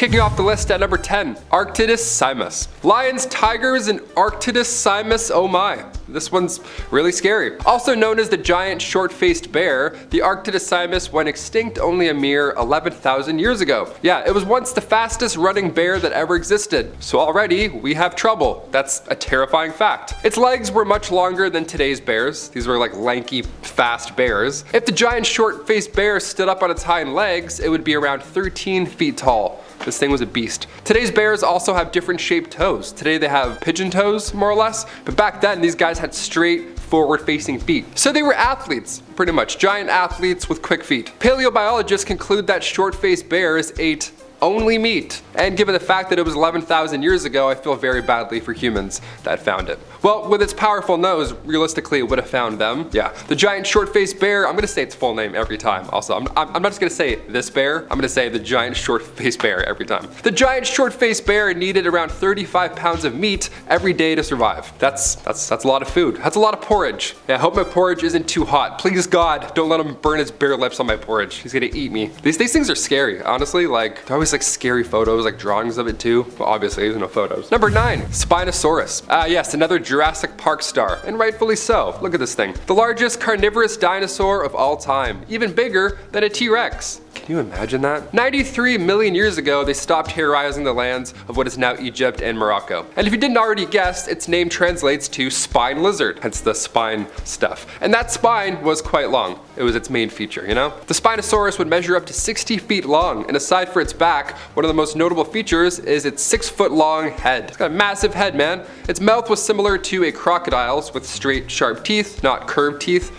Kicking off the list at number 10, Arctodus Simus. Lions, tigers, and Arctodus Simus, oh my. This one's really scary. Also known as the giant short-faced bear, the Arctodus Simus went extinct only a mere 11,000 years ago. Yeah, it was once the fastest running bear that ever existed. So already, we have trouble. That's a terrifying fact. Its legs were much longer than today's bears. These were like lanky, fast bears. If the giant short-faced bear stood up on its hind legs, it would be around 13 feet tall. This thing was a beast. Today's bears also have different shaped toes. Today they have pigeon toes, more or less, but back then these guys had straight, forward-facing feet. So they were athletes, pretty much. Giant athletes with quick feet. Paleobiologists conclude that short-faced bears ate only meat. And given the fact that it was 11,000 years ago, I feel very badly for humans that found it. Well, with its powerful nose, realistically it would have found them. Yeah, the giant short-faced bear, I'm gonna say its full name every time. Also, I'm not just gonna say this bear, I'm gonna say the giant short-faced bear every time. The giant short-faced bear needed around 35 pounds of meat every day to survive. That's a lot of food. That's a lot of porridge. Yeah, I hope my porridge isn't too hot. Please God, don't let him burn his bare lips on my porridge. He's gonna eat me. These things are scary, honestly. Like, they're always like scary photos, like drawings of it too. Well, obviously there's no photos. Number 9, Spinosaurus. Yes, another Jurassic Park star, and rightfully so. Look at this thing. The largest carnivorous dinosaur of all time, even bigger than a T-Rex. Can you imagine that? 93 million years ago, they stopped terrorizing the lands of what is now Egypt and Morocco. And if you didn't already guess, its name translates to spine lizard, hence the spine stuff. And that spine was quite long. It was its main feature, you know? The Spinosaurus would measure up to 60 feet long, and aside for its back, one of the most notable features is its 6-foot long head. It's got a massive head, man. Its mouth was similar to a crocodile's with straight, sharp teeth, not curved teeth.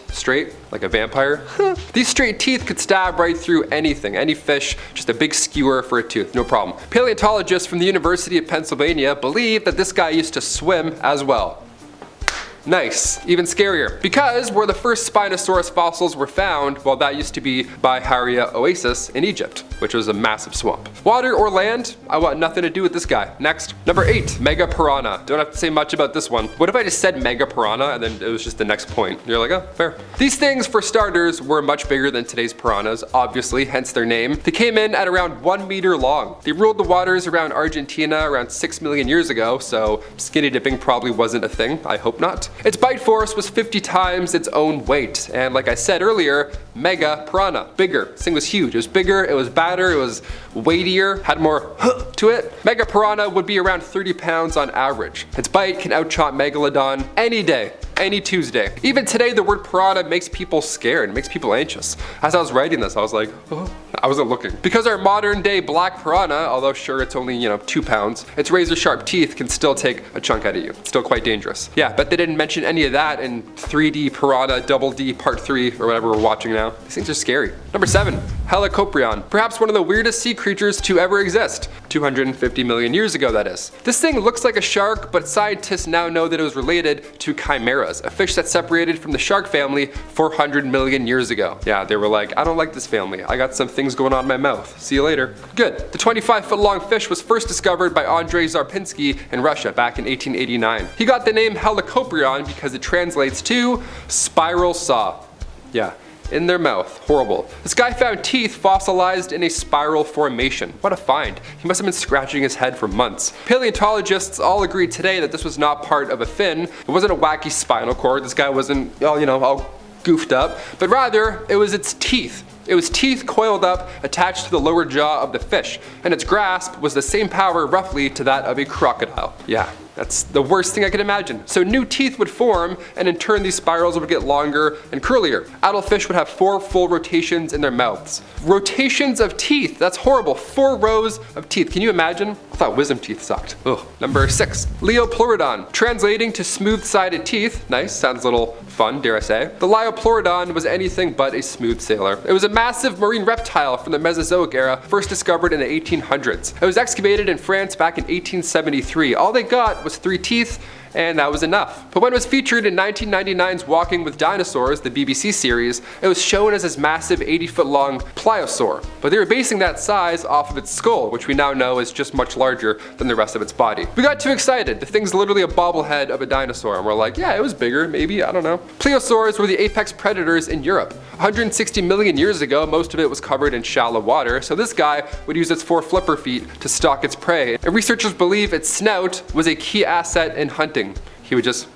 Straight, like a vampire. These straight teeth could stab right through anything, any fish, just a big skewer for a tooth, no problem. Paleontologists from the University of Pennsylvania believe that this guy used to swim as well. Nice, even scarier. Because where the first Spinosaurus fossils were found, well, that used to be by Haria Oasis in Egypt, which was a massive swamp. Water or land? I want nothing to do with this guy. Next. Number 8, Mega Piranha. Don't have to say much about this one. What if I just said Mega Piranha and then it was just the next point? You're like, oh, fair. These things, for starters, were much bigger than today's piranhas, obviously, hence their name. They came in at around 1 meter long. They ruled the waters around Argentina around 6 million years ago, so skinny dipping probably wasn't a thing. I hope not. Its bite force was 50 times its own weight, and like I said earlier, Mega Piranha, bigger. This thing was huge. It was bigger, it was badder, it was weightier, had more to it. Mega Piranha would be around 30 pounds on average. Its bite can out-chomp Megalodon any day. Any Tuesday. Even today, the word piranha makes people scared, it makes people anxious. As I was writing this, I was like, oh, I wasn't looking. Because our modern day black piranha, although sure it's only, 2 pounds, its razor sharp teeth can still take a chunk out of you. It's still quite dangerous. Yeah, but they didn't mention any of that in 3D Piranha Double D Part 3 or whatever we're watching now. These things are scary. Number 7, Helicoprion. Perhaps one of the weirdest sea creatures to ever exist. 250 million years ago, that is. This thing looks like a shark, but scientists now know that it was related to chimeras, a fish that separated from the shark family 400 million years ago. Yeah, they were like, I don't like this family. I got some things going on in my mouth. See you later. Good. The 25-foot long fish was first discovered by Andrei Zarpinsky in Russia back in 1889. He got the name Helicoprion because it translates to spiral saw. Yeah. In their mouth. Horrible. This guy found teeth fossilized in a spiral formation. What a find. He must have been scratching his head for months. Paleontologists all agreed today that this was not part of a fin. It wasn't a wacky spinal cord. This guy wasn't, all goofed up. But rather, it was its teeth. It was teeth coiled up, attached to the lower jaw of the fish, and its grasp was the same power roughly to that of a crocodile. Yeah, that's the worst thing I could imagine. So new teeth would form, and in turn these spirals would get longer and curlier. Adult fish would have 4 full rotations in their mouths. Rotations of teeth, that's horrible. 4 rows of teeth, can you imagine? I thought wisdom teeth sucked. Ugh. Number 6, Liopleurodon. Translating to smooth-sided teeth, nice, sounds a little fun, dare I say. The Liopleurodon was anything but a smooth sailor. It was a massive marine reptile from the Mesozoic era, first discovered in the 1800s. It was excavated in France back in 1873. All they got was 3 teeth and that was enough. But when it was featured in 1999's Walking with Dinosaurs, the BBC series, it was shown as this massive 80-foot long pliosaur, but they were basing that size off of its skull, which we now know is just much larger than the rest of its body. We got too excited. The thing's literally a bobblehead of a dinosaur, and we're like, yeah, it was bigger, maybe, I don't know. Pliosaurs were the apex predators in Europe. 160 million years ago, most of it was covered in shallow water, so this guy would use its 4 flipper feet to stalk its prey, and researchers believe its snout was a key asset in hunting. He would just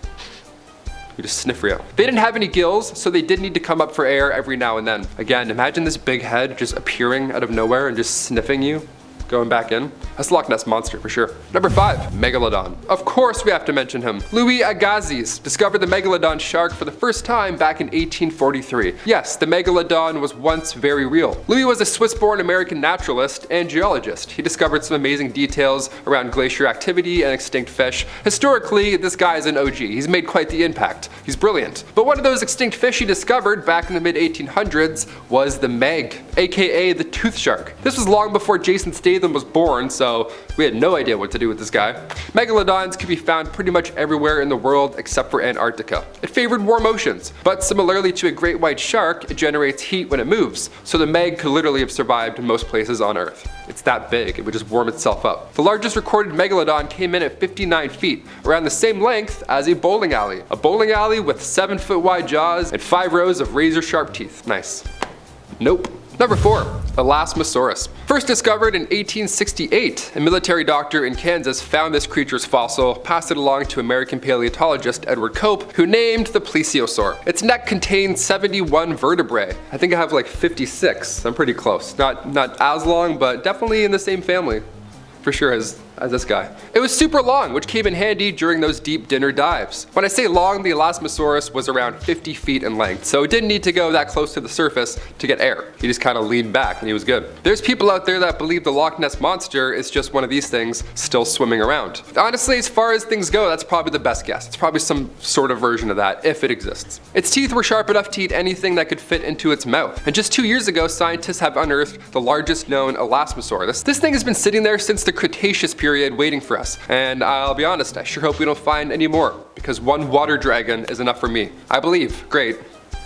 sniff for you. They didn't have any gills, so they did need to come up for air every now and then. Again, imagine this big head just appearing out of nowhere and just sniffing you, going back in. That's Loch Ness Monster for sure. Number 5, Megalodon. Of course we have to mention him. Louis Agassiz discovered the Megalodon shark for the first time back in 1843. Yes, the Megalodon was once very real. Louis was a Swiss-born American naturalist and geologist. He discovered some amazing details around glacier activity and extinct fish. Historically, this guy is an OG. He's made quite the impact. He's brilliant. But one of those extinct fish he discovered back in the mid-1800s was the Meg, aka the tooth shark. This was long before Jason Statham was born, so we had no idea what to do with this guy. Megalodons can be found pretty much everywhere in the world except for Antarctica. It favored warm oceans, but similarly to a great white shark, it generates heat when it moves, so the Meg could literally have survived in most places on Earth. It's that big, it would just warm itself up. The largest recorded Megalodon came in at 59 feet, around the same length as a bowling alley. A bowling alley with 7-foot wide jaws and 5 rows of razor sharp teeth. Nice. Nope. Number 4, Elasmosaurus. First discovered in 1868, a military doctor in Kansas found this creature's fossil, passed it along to American paleontologist Edward Cope, who named the plesiosaur. Its neck contained 71 vertebrae. I think I have like 56. I'm pretty close. Not as long, but definitely in the same family, for sure, as this guy. It was super long, which came in handy during those deep dinner dives. When I say long, the Elasmosaurus was around 50 feet in length, so it didn't need to go that close to the surface to get air. He just kind of leaned back and he was good. There's people out there that believe the Loch Ness Monster is just one of these things still swimming around. Honestly, as far as things go, that's probably the best guess. It's probably some sort of version of that, if it exists. Its teeth were sharp enough to eat anything that could fit into its mouth. And just 2 years ago, scientists have unearthed the largest known Elasmosaurus. This thing has been sitting there since the Cretaceous period waiting for us. And I'll be honest, I sure hope we don't find any more, because one water dragon is enough for me. I believe. Great.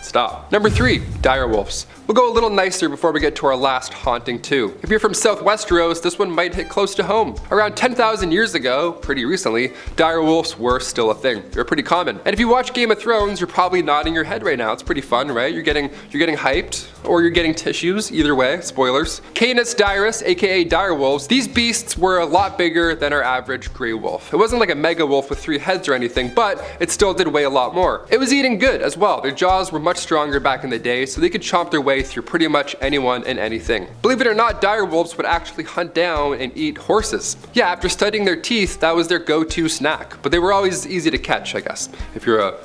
Stop. Number 3, direwolves. We'll go a little nicer before we get to our last haunting too. If you're from Southwesteros, this one might hit close to home. Around 10,000 years ago, pretty recently, direwolves were still a thing. They're pretty common. And if you watch Game of Thrones, you're probably nodding your head right now. It's pretty fun, right? You're getting hyped, or you're getting tissues, either way, spoilers. Canis dirus, aka direwolves, these beasts were a lot bigger than our average gray wolf. It wasn't like a mega wolf with 3 heads or anything, but it still did weigh a lot more. It was eating good as well. Their jaws were much stronger back in the day, so they could chomp their way through pretty much anyone and anything. Believe it or not, direwolves would actually hunt down and eat horses. Yeah, after studying their teeth, that was their go-to snack, but they were always easy to catch, I guess. If you're a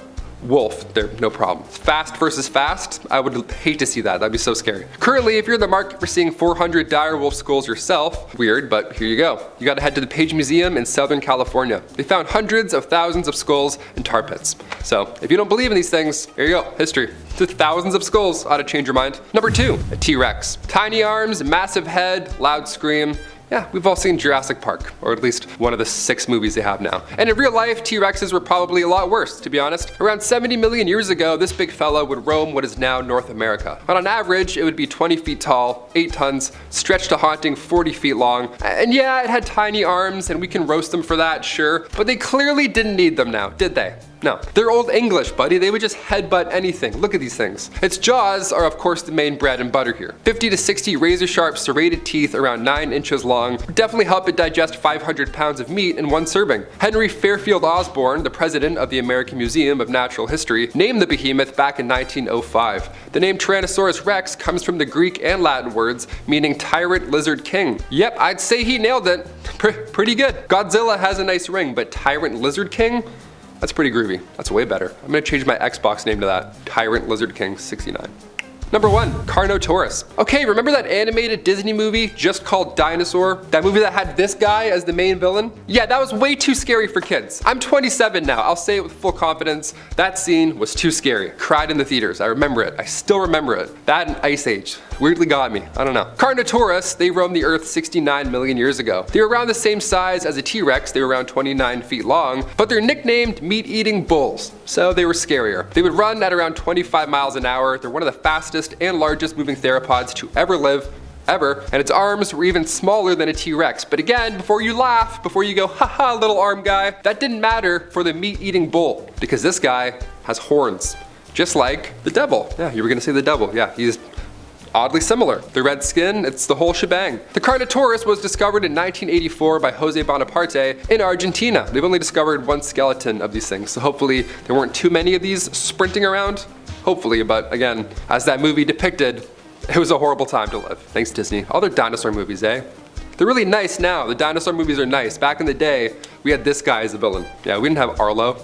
wolf, they're no problem. Fast versus fast, I would hate to see that. That'd be so scary. Currently, if you're in the market for seeing 400 direwolf skulls yourself, weird, but here you go. You gotta head to the Page Museum in Southern California. They found hundreds of thousands of skulls in tar pits. So if you don't believe in these things, here you go, history. To thousands of skulls, ought to change your mind. Number 2, a T-Rex. Tiny arms, massive head, loud scream. Yeah, we've all seen Jurassic Park, or at least one of the 6 movies they have now. And in real life, T-Rexes were probably a lot worse, to be honest. Around 70 million years ago, this big fella would roam what is now North America. But on average, it would be 20 feet tall, 8 tons, stretched a haunting 40 feet long. And yeah, it had tiny arms, and we can roast them for that, sure. But they clearly didn't need them now, did they? No. They're Old English, buddy. They would just headbutt anything. Look at these things. Its jaws are, of course, the main bread and butter here. 50 to 60 razor-sharp serrated teeth around 9 inches long would definitely help it digest 500 pounds of meat in one serving. Henry Fairfield Osborn, the president of the American Museum of Natural History, named the behemoth back in 1905. The name Tyrannosaurus rex comes from the Greek and Latin words meaning tyrant lizard king. Yep, I'd say he nailed it. Pretty good. Godzilla has a nice ring, but tyrant lizard king? That's pretty groovy. That's way better. I'm gonna change my Xbox name to that. Tyrant Lizard King 69. Number 1. Carnotaurus. Okay, remember that animated Disney movie just called Dinosaur? That movie that had this guy as the main villain? Yeah, that was way too scary for kids. I'm 27 now, I'll say it with full confidence. That scene was too scary. Cried in the theaters, I remember it. I still remember it. That and Ice Age weirdly got me, I don't know. Carnotaurus, they roamed the earth 69 million years ago. They were around the same size as a T-Rex, they were around 29 feet long, but they're nicknamed meat-eating bulls, so they were scarier. They would run at around 25 miles an hour. They're one of the fastest and largest moving theropods to ever live, and its arms were even smaller than a T-Rex. But again, before you laugh, before you go, haha, little arm guy, that didn't matter for the meat-eating bull, because this guy has horns, just like the devil. Yeah, you were gonna say the devil. Yeah, he's oddly similar. The red skin, it's the whole shebang. The Carnotaurus was discovered in 1984 by Jose Bonaparte in Argentina. They've only discovered one skeleton of these things, so hopefully there weren't too many of these sprinting around. Hopefully, but again, as that movie depicted, it was a horrible time to live. Thanks, Disney. All their dinosaur movies, eh? They're really nice now. The dinosaur movies are nice. Back in the day, we had this guy as a villain. Yeah, we didn't have Arlo,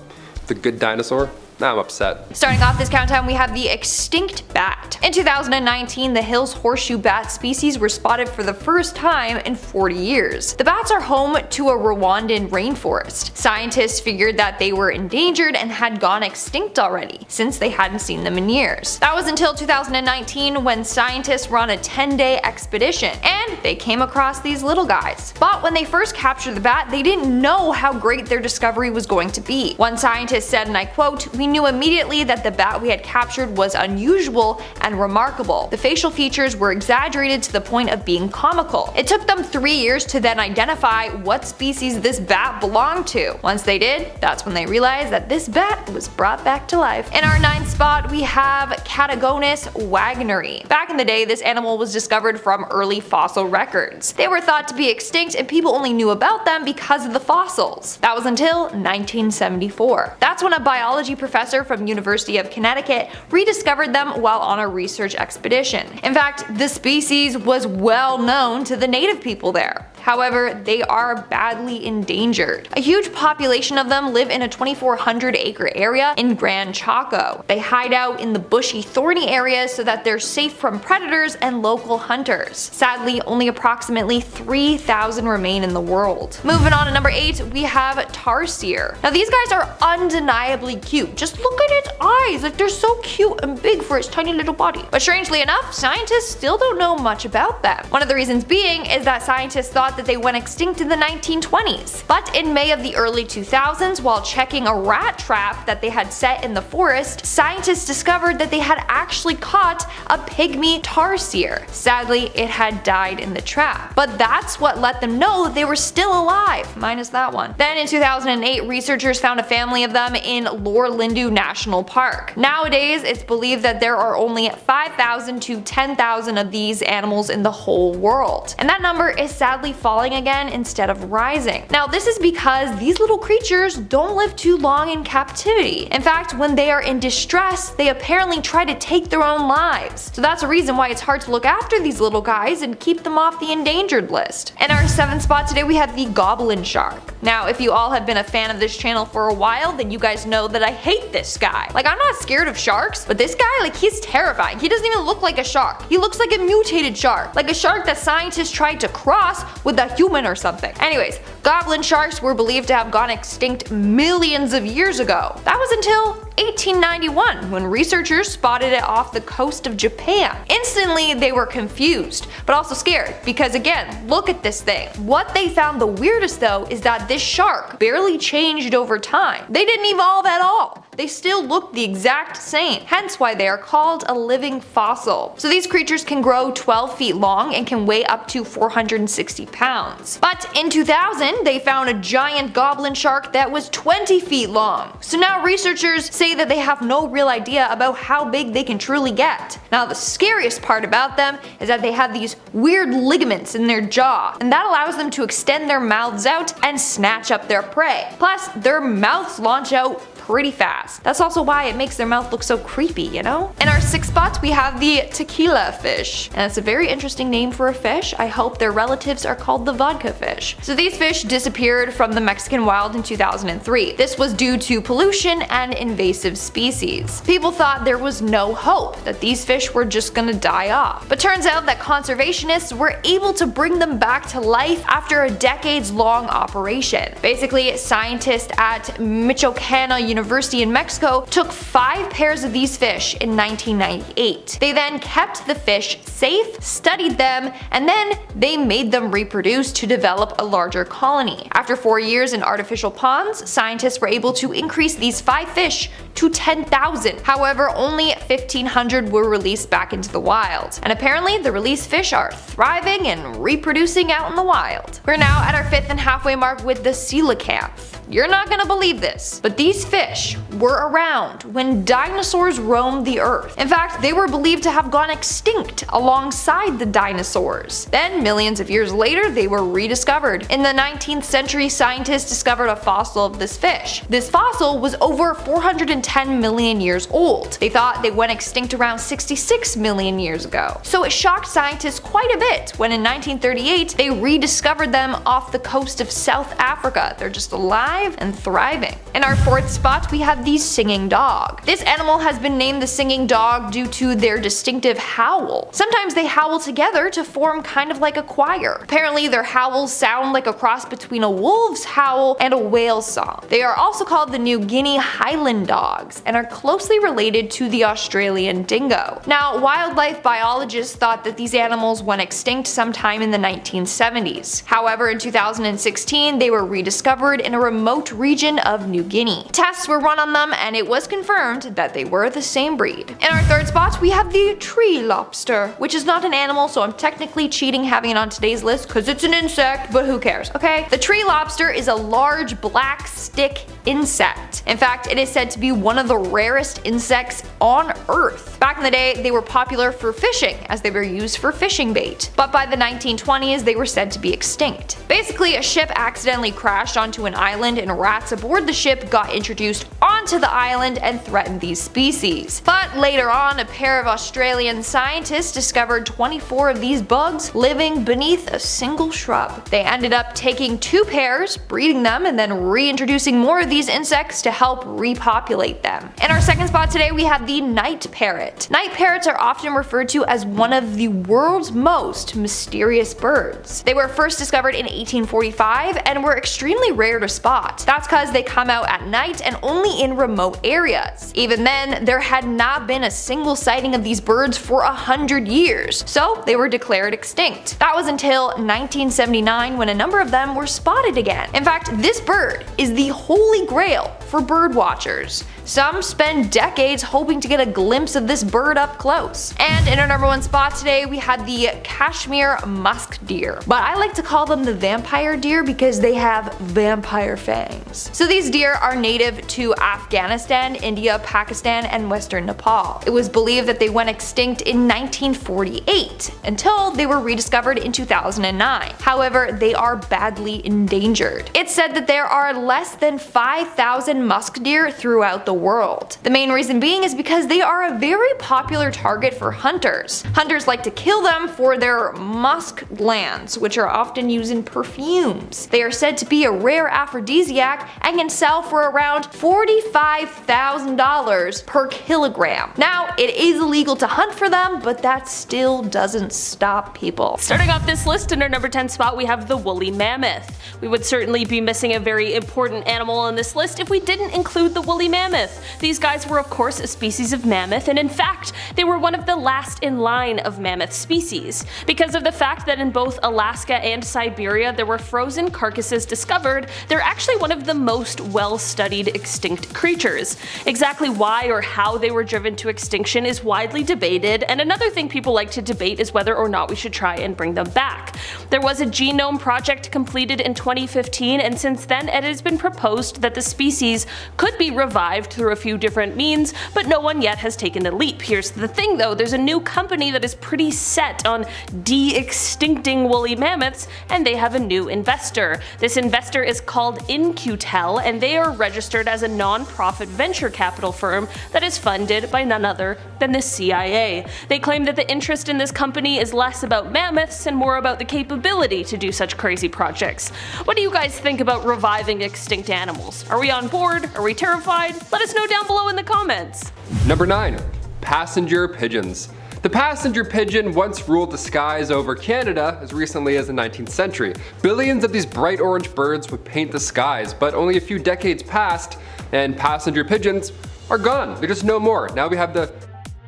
the good dinosaur. Now I'm upset. Starting off this countdown, we have the extinct bat. In 2019, the Hill's horseshoe bat species were spotted for the first time in 40 years. The bats are home to a Rwandan rainforest. Scientists figured that they were endangered and had gone extinct already, since they hadn't seen them in years. That was until 2019 when scientists were on a 10-day expedition, and they came across these little guys. But when they first captured the bat, they didn't know how great their discovery was going to be. One scientist said, and I quote, "We knew immediately that the bat we had captured was unusual and remarkable. The facial features were exaggerated to the point of being comical." It took them 3 years to then identify what species this bat belonged to. Once they did, that's when they realized that this bat was brought back to life. In our 9th spot, we have Catagonus wagneri. Back in the day, this animal was discovered from early fossil records. They were thought to be extinct and people only knew about them because of the fossils. That was until 1974. That's when a biology professor from University of Connecticut rediscovered them while on a research expedition. In fact, the species was well known to the native people there. However, they are badly endangered. A huge population of them live in a 2,400-acre area in Grand Chaco. They hide out in the bushy, thorny areas so that they're safe from predators and local hunters. Sadly, only approximately 3,000 remain in the world. Moving on to number 8, we have tarsier. Now these guys are undeniably cute. Just look at its eyes, like they're so cute and big for its tiny little body. But strangely enough, scientists still don't know much about them. One of the reasons being is that scientists thought that they went extinct in the 1920s. But in May of the early 2000s, while checking a rat trap that they had set in the forest, scientists discovered that they had actually caught a pygmy tarsier. Sadly, it had died in the trap. But that's what let them know they were still alive, minus that one. Then in 2008, researchers found a family of them in Lore Lindu National Park. Nowadays, it's believed that there are only 5,000 to 10,000 of these animals in the whole world. And that number is sadly falling again instead of rising. Now this is because these little creatures don't live too long in captivity. In fact, when they are in distress, they apparently try to take their own lives. So that's a reason why it's hard to look after these little guys and keep them off the endangered list. In our 7th spot today, we have the goblin shark. Now if you all have been a fan of this channel for a while, then you guys know that I hate this guy. Like, I'm not scared of sharks, but this guy, like, he's terrifying. He doesn't even look like a shark. He looks like a mutated shark, like a shark that scientists tried to cross with a human or something. Anyways, goblin sharks were believed to have gone extinct millions of years ago. That was until 1891 when researchers spotted it off the coast of Japan. Instantly they were confused, but also scared, because again, look at this thing. What they found the weirdest though is that this shark barely changed over time. They didn't evolve at all. They still look the exact same, hence why they are called a living fossil. So these creatures can grow 12 feet long and can weigh up to 460 pounds. But in 2000, they found a giant goblin shark that was 20 feet long. So now researchers say that they have no real idea about how big they can truly get. Now the scariest part about them is that they have these weird ligaments in their jaw, and that allows them to extend their mouths out and snatch up their prey. Plus, their mouths launch out pretty fast. That's also why it makes their mouth look so creepy, you know? In our 6th spot, we have the tequila fish. And it's a very interesting name for a fish. I hope their relatives are called the vodka fish. So these fish disappeared from the Mexican wild in 2003. This was due to pollution and invasive species. People thought there was no hope, that these fish were just gonna die off. But turns out that conservationists were able to bring them back to life after a decades-long operation. Basically, scientists at Michoacana University in Mexico took 5 pairs of these fish in 1998. They then kept the fish safe, studied them, and then they made them reproduce to develop a larger colony. After 4 years in artificial ponds, scientists were able to increase these 5 fish to 10,000. However, only 1,500 were released back into the wild. And apparently, the released fish are thriving and reproducing out in the wild. We're now at our 5th and halfway mark with the coelacanth. You're not gonna believe this, but these fish were around when dinosaurs roamed the earth. In fact, they were believed to have gone extinct alongside the dinosaurs. Then, millions of years later, they were rediscovered. In the 19th century, scientists discovered a fossil of this fish. This fossil was over 410 million years old. They thought they went extinct around 66 million years ago. So it shocked scientists quite a bit when in 1938 they rediscovered them off the coast of South Africa. They're just alive and thriving. In our 4th spot, we have the singing dog. This animal has been named the singing dog due to their distinctive howl. Sometimes they howl together to form kind of like a choir. Apparently, their howls sound like a cross between a wolf's howl and a whale's song. They are also called the New Guinea Highland dogs and are closely related to the Australian dingo. Now, wildlife biologists thought that these animals went extinct sometime in the 1970s. However, in 2016, they were rediscovered in a remote region of New Guinea. Tests were run on them and it was confirmed that they were the same breed. In our 3rd spot, we have the tree lobster, which is not an animal, so I'm technically cheating having it on today's list because it's an insect, but who cares, okay? The tree lobster is a large black stick insect. In fact, it is said to be one of the rarest insects on Earth. Back in the day, they were popular for fishing, as they were used for fishing bait. But by the 1920s, they were said to be extinct. Basically, a ship accidentally crashed onto an island and rats aboard the ship got introduced onto the island and threatened these species. But later on, a pair of Australian scientists discovered 24 of these bugs living beneath a single shrub. They ended up taking 2 pairs, breeding them, and then reintroducing more of these insects to help repopulate them. In our 2nd spot today, we have the night parrot. Night parrots are often referred to as one of the world's most mysterious birds. They were first discovered in 1845 and were extremely rare to spot. That's because they come out at night and only in remote areas. Even then, there had not been a single sighting of these birds for 100 years, so they were declared extinct. That was until 1979 when a number of them were spotted again. In fact, this bird is the holy grail for bird watchers. Some spend decades hoping to get a glimpse of this bird up close. And in our number 1 spot today, we had the Kashmir musk deer. But I like to call them the vampire deer because they have vampire fangs. So these deer are native to Afghanistan, India, Pakistan, and western Nepal. It was believed that they went extinct in 1948 until they were rediscovered in 2009. However, they are badly endangered. It's said that there are less than 5,000 musk deer throughout the world. The main reason being is because they are a very popular target for hunters. Hunters like to kill them for their musk glands, which are often used in perfumes. They are said to be a rare aphrodisiac and can sell for around $45,000 per kilogram. Now, it is illegal to hunt for them, but that still doesn't stop people. Starting off this list, in our number 10 spot, we have the woolly mammoth. We would certainly be missing a very important animal on this list if we didn't include the woolly mammoth. These guys were of course a species of mammoth, and in fact, they were one of the last in line of mammoth species. Because of the fact that in both Alaska and Siberia there were frozen carcasses discovered, they're actually one of the most well-studied extinct creatures. Exactly why or how they were driven to extinction is widely debated, and another thing people like to debate is whether or not we should try and bring them back. There was a genome project completed in 2015, and since then it has been proposed that the species could be revived through a few different means, but no one yet has taken the leap. Here's the thing though, there's a new company that is pretty set on de-extincting woolly mammoths, and they have a new investor. This investor is called In-Q-Tel, and they are registered as a non-profit venture capital firm that is funded by none other than the CIA. They claim that the interest in this company is less about mammoths and more about the capability to do such crazy projects. What do you guys think about reviving extinct animals? Are we on board? Are we terrified? Let us know down below in the comments. Number 9. Passenger pigeons. The passenger pigeon once ruled the skies over Canada as recently as the 19th century. Billions of these bright orange birds would paint the skies, but only a few decades passed and passenger pigeons are gone. They're just no more. Now we have the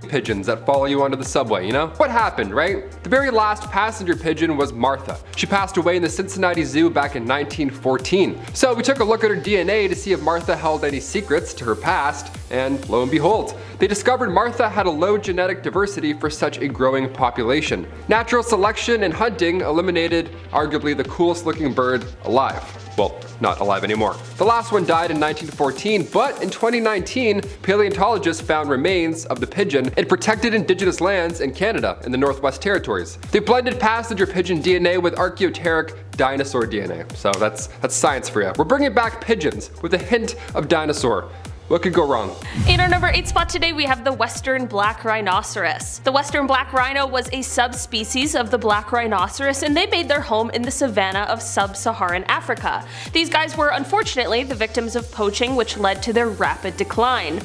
pigeons that follow you onto the subway, you know? What happened, right? The very last passenger pigeon was Martha. She passed away in the Cincinnati Zoo back in 1914. So we took a look at her DNA to see if Martha held any secrets to her past, and lo and behold, they discovered Martha had a low genetic diversity for such a growing population. Natural selection and hunting eliminated arguably the coolest looking bird alive. Well, not alive anymore. The last one died in 1914, but in 2019, paleontologists found remains of the pigeon in protected indigenous lands in Canada in the Northwest Territories. They blended passenger pigeon DNA with Archaeopteryx dinosaur DNA. So that's science for you. We're bringing back pigeons with a hint of dinosaur. What could go wrong? In our number 8 spot today, we have the western black rhinoceros. The western black rhino was a subspecies of the black rhinoceros, and they made their home in the savanna of sub-Saharan Africa. These guys were unfortunately the victims of poaching, which led to their rapid decline.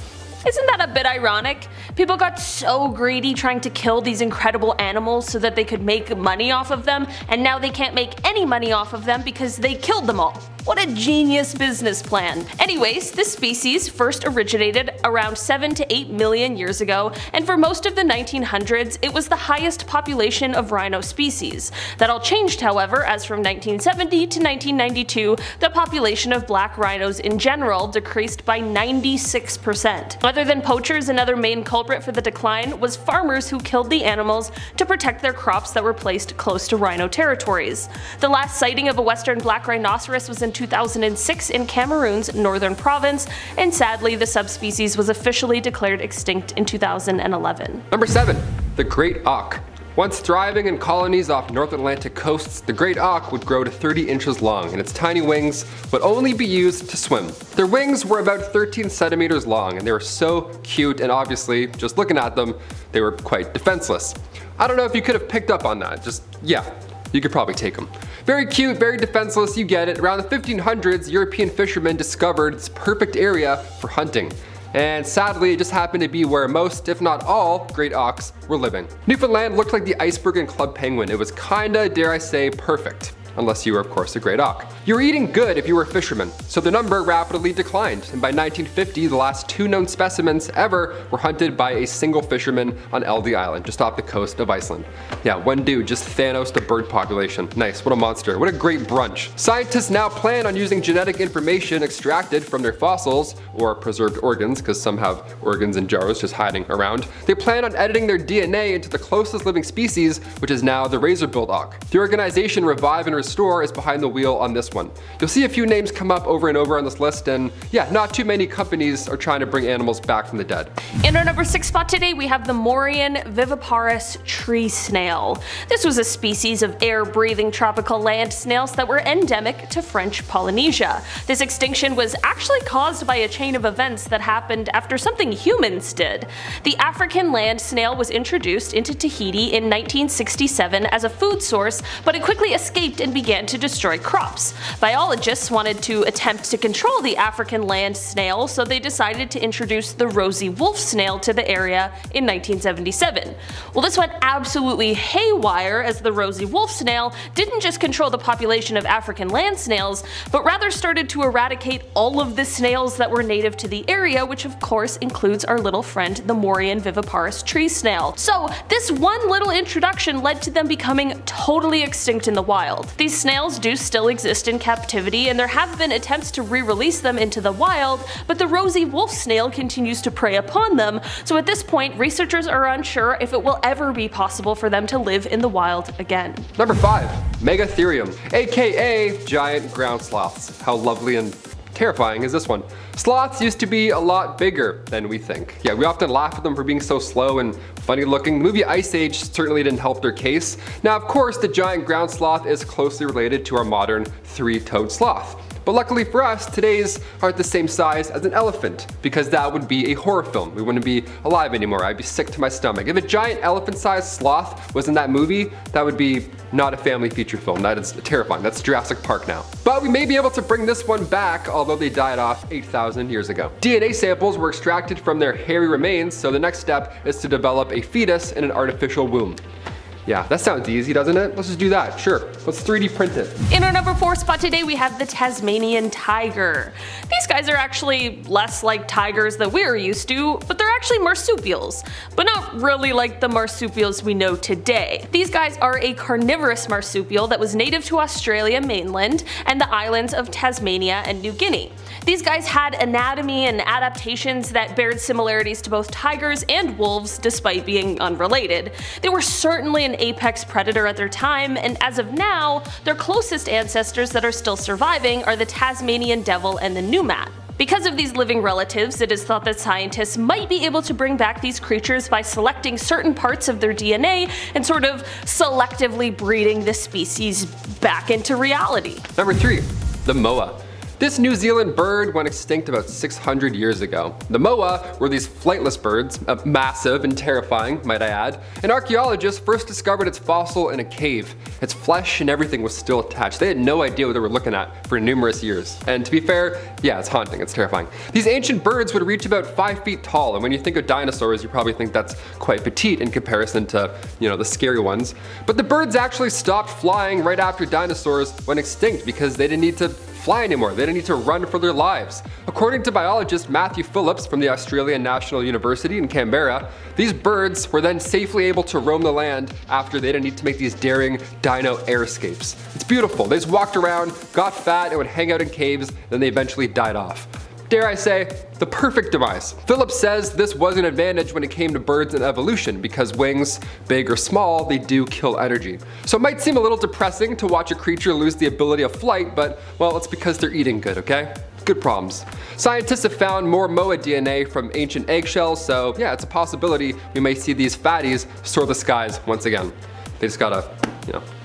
Isn't that a bit ironic? People got so greedy trying to kill these incredible animals so that they could make money off of them, and now they can't make any money off of them because they killed them all. What a genius business plan. Anyways, this species first originated around 7 to 8 million years ago, and for most of the 1900s, it was the highest population of rhino species. That all changed, however, as from 1970 to 1992, the population of black rhinos in general decreased by 96%. Other than poachers, another main culprit for the decline was farmers who killed the animals to protect their crops that were placed close to rhino territories. The last sighting of a western black rhinoceros was in 2006 in Cameroon's northern province, and sadly the subspecies was officially declared extinct in 2011. Number 7. The great auk. Once thriving in colonies off North Atlantic coasts, the great auk would grow to 30 inches long, and its tiny wings would only be used to swim. Their wings were about 13 centimeters long, and they were so cute, and obviously, just looking at them, they were quite defenseless. I don't know if you could have picked up on that, yeah. You could probably take them. Very cute, very defenseless, you get it. Around the 1500s, European fishermen discovered this perfect area for hunting. And sadly, it just happened to be where most, if not all, great auks were living. Newfoundland looked like the iceberg and club penguin. It was kinda, dare I say, perfect. Unless you were, of course, a great auk. You were eating good if you were a fisherman, so the number rapidly declined, and by 1950, the last 2 known specimens ever were hunted by a single fisherman on LD Island, just off the coast of Iceland. Yeah, one dude just Thanos the bird population. Nice, what a monster, what a great brunch. Scientists now plan on using genetic information extracted from their fossils, or preserved organs, because some have organs in jars just hiding around. They plan on editing their DNA into the closest living species, which is now the razor-billed auk. The organization Revive and Restore is behind the wheel on this one. You'll see a few names come up over and over on this list, and yeah, not too many companies are trying to bring animals back from the dead. In our number 6 spot today, we have the Morian viviparous tree snail. This was a species of air-breathing tropical land snails that were endemic to French Polynesia. This extinction was actually caused by a chain of events that happened after something humans did. The African land snail was introduced into Tahiti in 1967 as a food source, but it quickly escaped and began to destroy crops. Biologists wanted to attempt to control the African land snail, so they decided to introduce the rosy wolf snail to the area in 1977. Well, this went absolutely haywire, as the rosy wolf snail didn't just control the population of African land snails, but rather started to eradicate all of the snails that were native to the area, which of course includes our little friend, the Morian viviparous tree snail. So this one little introduction led to them becoming totally extinct in the wild. These snails do still exist in captivity, and there have been attempts to re-release them into the wild, but the rosy wolf snail continues to prey upon them, so at this point researchers are unsure if it will ever be possible for them to live in the wild again. Number 5. Megatherium, aka giant ground sloths. How lovely and terrifying is this one. Sloths used to be a lot bigger than we think. Yeah, we often laugh at them for being so slow and funny looking. The movie Ice Age certainly didn't help their case. Now, of course, the giant ground sloth is closely related to our modern three-toed sloth. But luckily for us, today's aren't the same size as an elephant, because that would be a horror film. We wouldn't be alive anymore. I'd be sick to my stomach. If a giant elephant-sized sloth was in that movie, that would be not a family feature film. That is terrifying. That's Jurassic Park now. But we may be able to bring this one back, although they died off 8,000 years ago. DNA samples were extracted from their hairy remains, so the next step is to develop a fetus in an artificial womb. Yeah, that sounds easy, doesn't it? Let's just do that, sure. Let's 3D print it. In our number 4 spot today, we have the Tasmanian tiger. These guys are actually less like tigers that we're used to, but they're actually marsupials. But not really like the marsupials we know today. These guys are a carnivorous marsupial that was native to Australia mainland and the islands of Tasmania and New Guinea. These guys had anatomy and adaptations that bared similarities to both tigers and wolves despite being unrelated. They were certainly an apex predator at their time, and as of now, their closest ancestors that are still surviving are the Tasmanian devil and the numat. Because of these living relatives, it is thought that scientists might be able to bring back these creatures by selecting certain parts of their DNA and sort of selectively breeding the species back into reality. Number 3, the moa. This New Zealand bird went extinct about 600 years ago. The moa were these flightless birds, massive and terrifying, might I add, and archaeologists first discovered its fossil in a cave. Its flesh and everything was still attached. They had no idea what they were looking at for numerous years. And to be fair, yeah, it's haunting, it's terrifying. These ancient birds would reach about 5 feet tall, and when you think of dinosaurs, you probably think that's quite petite in comparison to, the scary ones. But the birds actually stopped flying right after dinosaurs went extinct because they didn't need to fly anymore. They didn't need to run for their lives. According to biologist Matthew Phillips from the Australian National University in Canberra, these birds were then safely able to roam the land after they didn't need to make these daring dino air escapes. It's beautiful. They just walked around, got fat, and would hang out in caves, then they eventually died off. Dare I say, the perfect demise. Phillips says this was an advantage when it came to birds and evolution because wings, big or small, they do kill energy. So it might seem a little depressing to watch a creature lose the ability of flight, but well, it's because they're eating good, okay? Good problems. Scientists have found more moa DNA from ancient eggshells, so yeah, it's a possibility we may see these fatties soar the skies once again. They just gotta,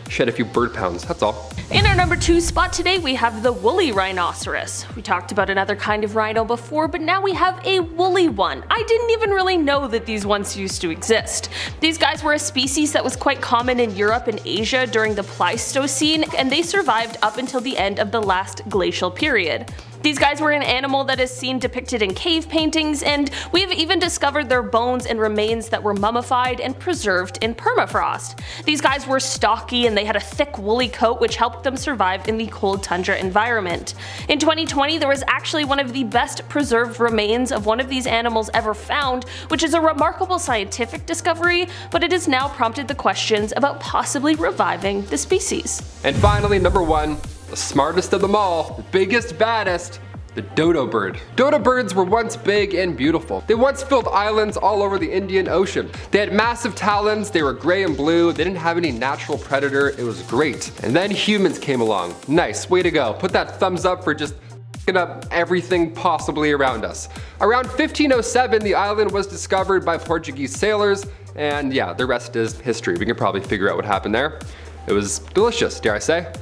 shed a few bird pounds, that's all. In our number 2 spot today, we have the woolly rhinoceros. We talked about another kind of rhino before, but now we have a woolly one. I didn't even really know that these once used to exist. These guys were a species that was quite common in Europe and Asia during the Pleistocene, and they survived up until the end of the last glacial period. These guys were an animal that is seen depicted in cave paintings, and we've even discovered their bones and remains that were mummified and preserved in permafrost. These guys were stocky and they had a thick woolly coat which helped them survive in the cold tundra environment. In 2020, there was actually one of the best preserved remains of one of these animals ever found, which is a remarkable scientific discovery, but it has now prompted the questions about possibly reviving the species. And finally, number 1, the smartest of them all, the biggest, baddest, the dodo bird. Dodo birds were once big and beautiful. They once filled islands all over the Indian Ocean. They had massive talons, they were gray and blue, they didn't have any natural predator, it was great. And then humans came along. Nice, way to go. Put that thumbs up for just f***ing up everything possibly around us. Around 1507, the island was discovered by Portuguese sailors, and yeah, the rest is history. We can probably figure out what happened there. It was delicious, dare I say.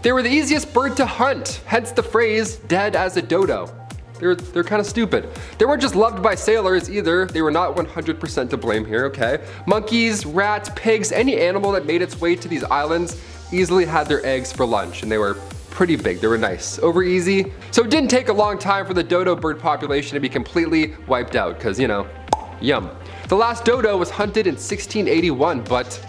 They were the easiest bird to hunt, hence the phrase, dead as a dodo. They're kind of stupid. They weren't just loved by sailors either, they were not 100% to blame here, okay? Monkeys, rats, pigs, any animal that made its way to these islands easily had their eggs for lunch, and they were pretty big, they were nice. Over easy. So it didn't take a long time for the dodo bird population to be completely wiped out, cause yum. The last dodo was hunted in 1681, but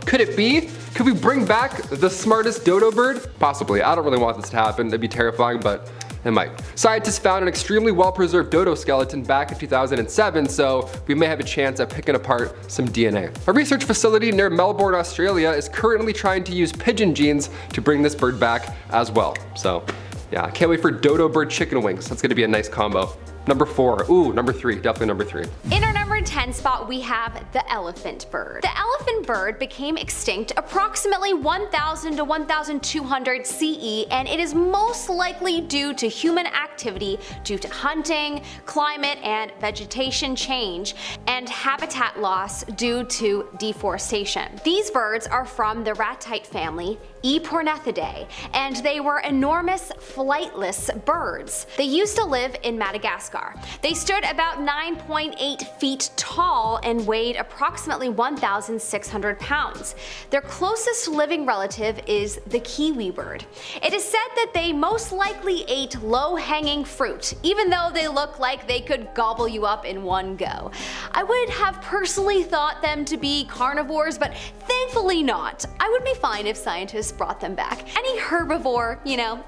could it be? Could we bring back the smartest dodo bird? Possibly. I don't really want this to happen. That'd be terrifying, but it might. Scientists found an extremely well-preserved dodo skeleton back in 2007, so we may have a chance at picking apart some DNA. A research facility near Melbourne, Australia is currently trying to use pigeon genes to bring this bird back as well. So yeah, I can't wait for dodo bird chicken wings. That's gonna be a nice combo. Number 4, ooh, number 3, definitely number 3. In our number 10 spot we have the elephant bird. The elephant bird became extinct approximately 1000 to 1200 CE, and it is most likely due to human activity due to hunting, climate and vegetation change, and habitat loss due to deforestation. These birds are from the ratite family, Epornithidae, and they were enormous flightless birds. They used to live in Madagascar. They stood about 9.8 feet tall and weighed approximately 1,600 pounds. Their closest living relative is the kiwi bird. It is said that they most likely ate low-hanging fruit, even though they look like they could gobble you up in one go. I would have personally thought them to be carnivores, but thankfully not. I would be fine if scientists brought them back. Any herbivore,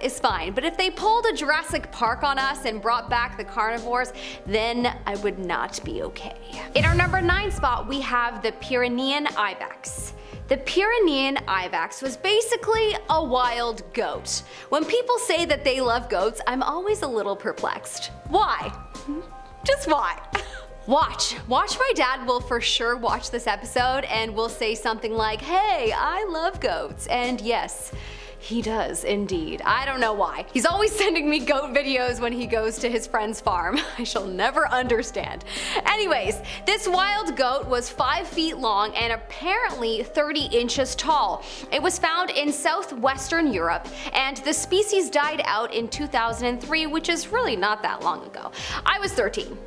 is fine, but if they pulled a Jurassic Park on us and brought back the carnivores, then I would not be okay. In our number 9 spot, we have the Pyrenean ibex. The Pyrenean ibex was basically a wild goat. When people say that they love goats, I'm always a little perplexed. Why? Just why? Watch my dad will for sure watch this episode and will say something like, "Hey, I love goats," and yes, he does indeed. I don't know why. He's always sending me goat videos when he goes to his friend's farm. I shall never understand. Anyways, this wild goat was 5 feet long and apparently 30 inches tall. It was found in southwestern Europe, and the species died out in 2003, which is really not that long ago. I was 13.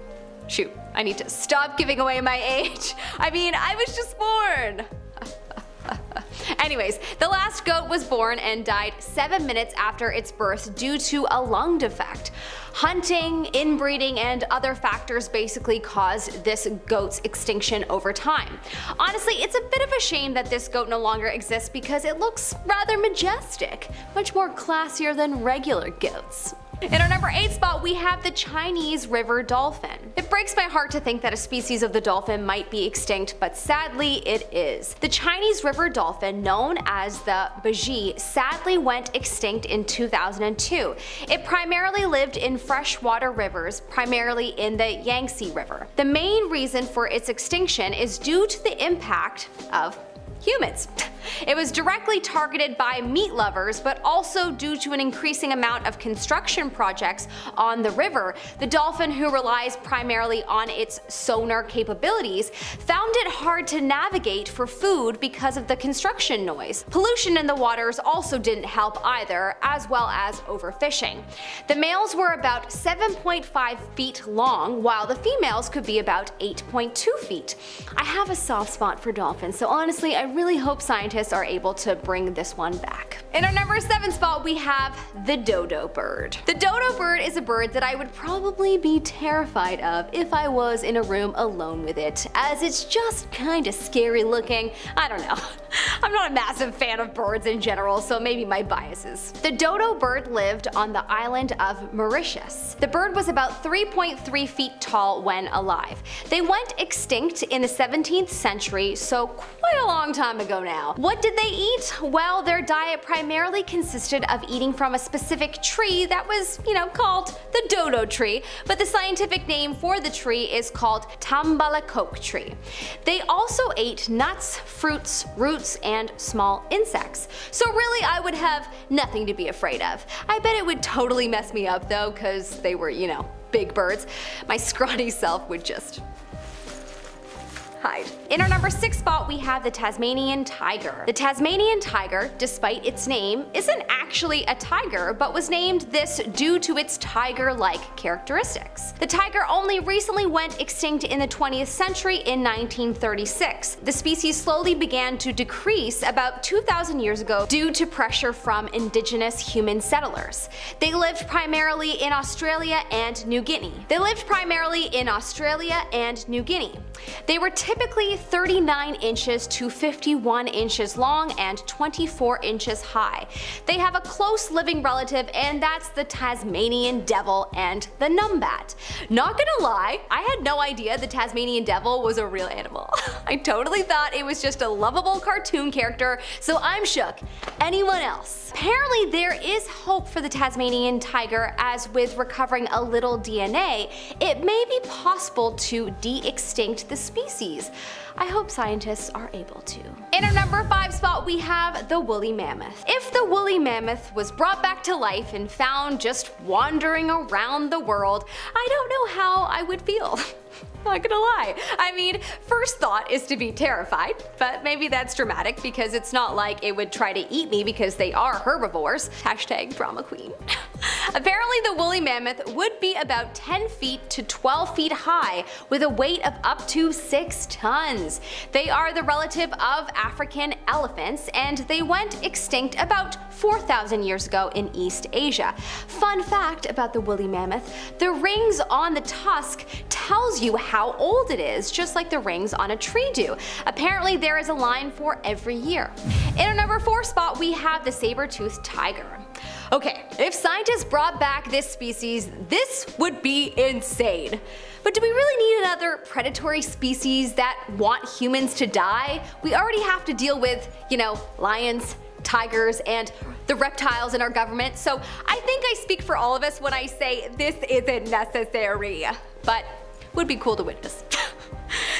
Shoot, I need to stop giving away my age. I mean, I was just born. Anyways, the last goat was born and died 7 minutes after its birth due to a lung defect. Hunting, inbreeding, and other factors basically caused this goat's extinction over time. Honestly, it's a bit of a shame that this goat no longer exists because it looks rather majestic, much more classier than regular goats. In our number 8 spot, we have the Chinese river dolphin. It breaks my heart to think that a species of the dolphin might be extinct, but sadly it is. The Chinese river dolphin, known as the baji, sadly went extinct in 2002. It primarily lived in freshwater rivers, primarily in the Yangtze River. The main reason for its extinction is due to the impact of humans. It was directly targeted by meat lovers, but also due to an increasing amount of construction projects on the river. The dolphin, who relies primarily on its sonar capabilities, found it hard to navigate for food because of the construction noise. Pollution in the waters also didn't help either, as well as overfishing. The males were about 7.5 feet long, while the females could be about 8.2 feet. I have a soft spot for dolphins, so honestly I really hope scientists are able to bring this one back. In our number 7 spot, we have the dodo bird. The dodo bird is a bird that I would probably be terrified of if I was in a room alone with it, as it's just kinda scary looking. I don't know. I'm not a massive fan of birds in general, so maybe my biases. The dodo bird lived on the island of Mauritius. The bird was about 3.3 feet tall when alive. They went extinct in the 17th century, so quite a long time ago now. What did they eat? Well, their diet primarily consisted of eating from a specific tree that was, called the dodo tree, but the scientific name for the tree is called tambalacoke tree. They also ate nuts, fruits, roots, and small insects. So really I would have nothing to be afraid of. I bet it would totally mess me up though, cause they were, big birds. My scrawny self would just hide. In our number 6 spot, we have the Tasmanian tiger. The Tasmanian tiger, despite its name, isn't actually a tiger, but was named this due to its tiger-like characteristics. The tiger only recently went extinct in the 20th century in 1936. The species slowly began to decrease about 2,000 years ago due to pressure from indigenous human settlers. They lived primarily in Australia and New Guinea. They were typically 39 inches to 51 inches long and 24 inches high. They have a close living relative, and that's the Tasmanian devil and the numbat. Not gonna lie, I had no idea the Tasmanian devil was a real animal. I totally thought it was just a lovable cartoon character, so I'm shook. Anyone else? Apparently there is hope for the Tasmanian tiger, as with recovering a little DNA, it may be possible to de-extinct the species. I hope scientists are able to. In our number 5 spot, we have the woolly mammoth. If the woolly mammoth was brought back to life and found just wandering around the world, I don't know how I would feel. Not gonna lie. I mean, first thought is to be terrified, but maybe that's dramatic because it's not like it would try to eat me because they are herbivores. Hashtag drama queen. Apparently the woolly mammoth would be about 10 feet to 12 feet high with a weight of up to 6 tons. They are the relative of African elephants and they went extinct about 4,000 years ago in East Asia. Fun fact about the woolly mammoth, the rings on the tusk tells you how old it is, just like the rings on a tree do. Apparently there is a line for every year. In our number 4 spot, we have the saber-toothed tiger. Okay, if scientists brought back this species, this would be insane. But do we really need another predatory species that want humans to die? We already have to deal with, lions, tigers, and the reptiles in our government, so I think I speak for all of us when I say this isn't necessary. But would be cool to witness.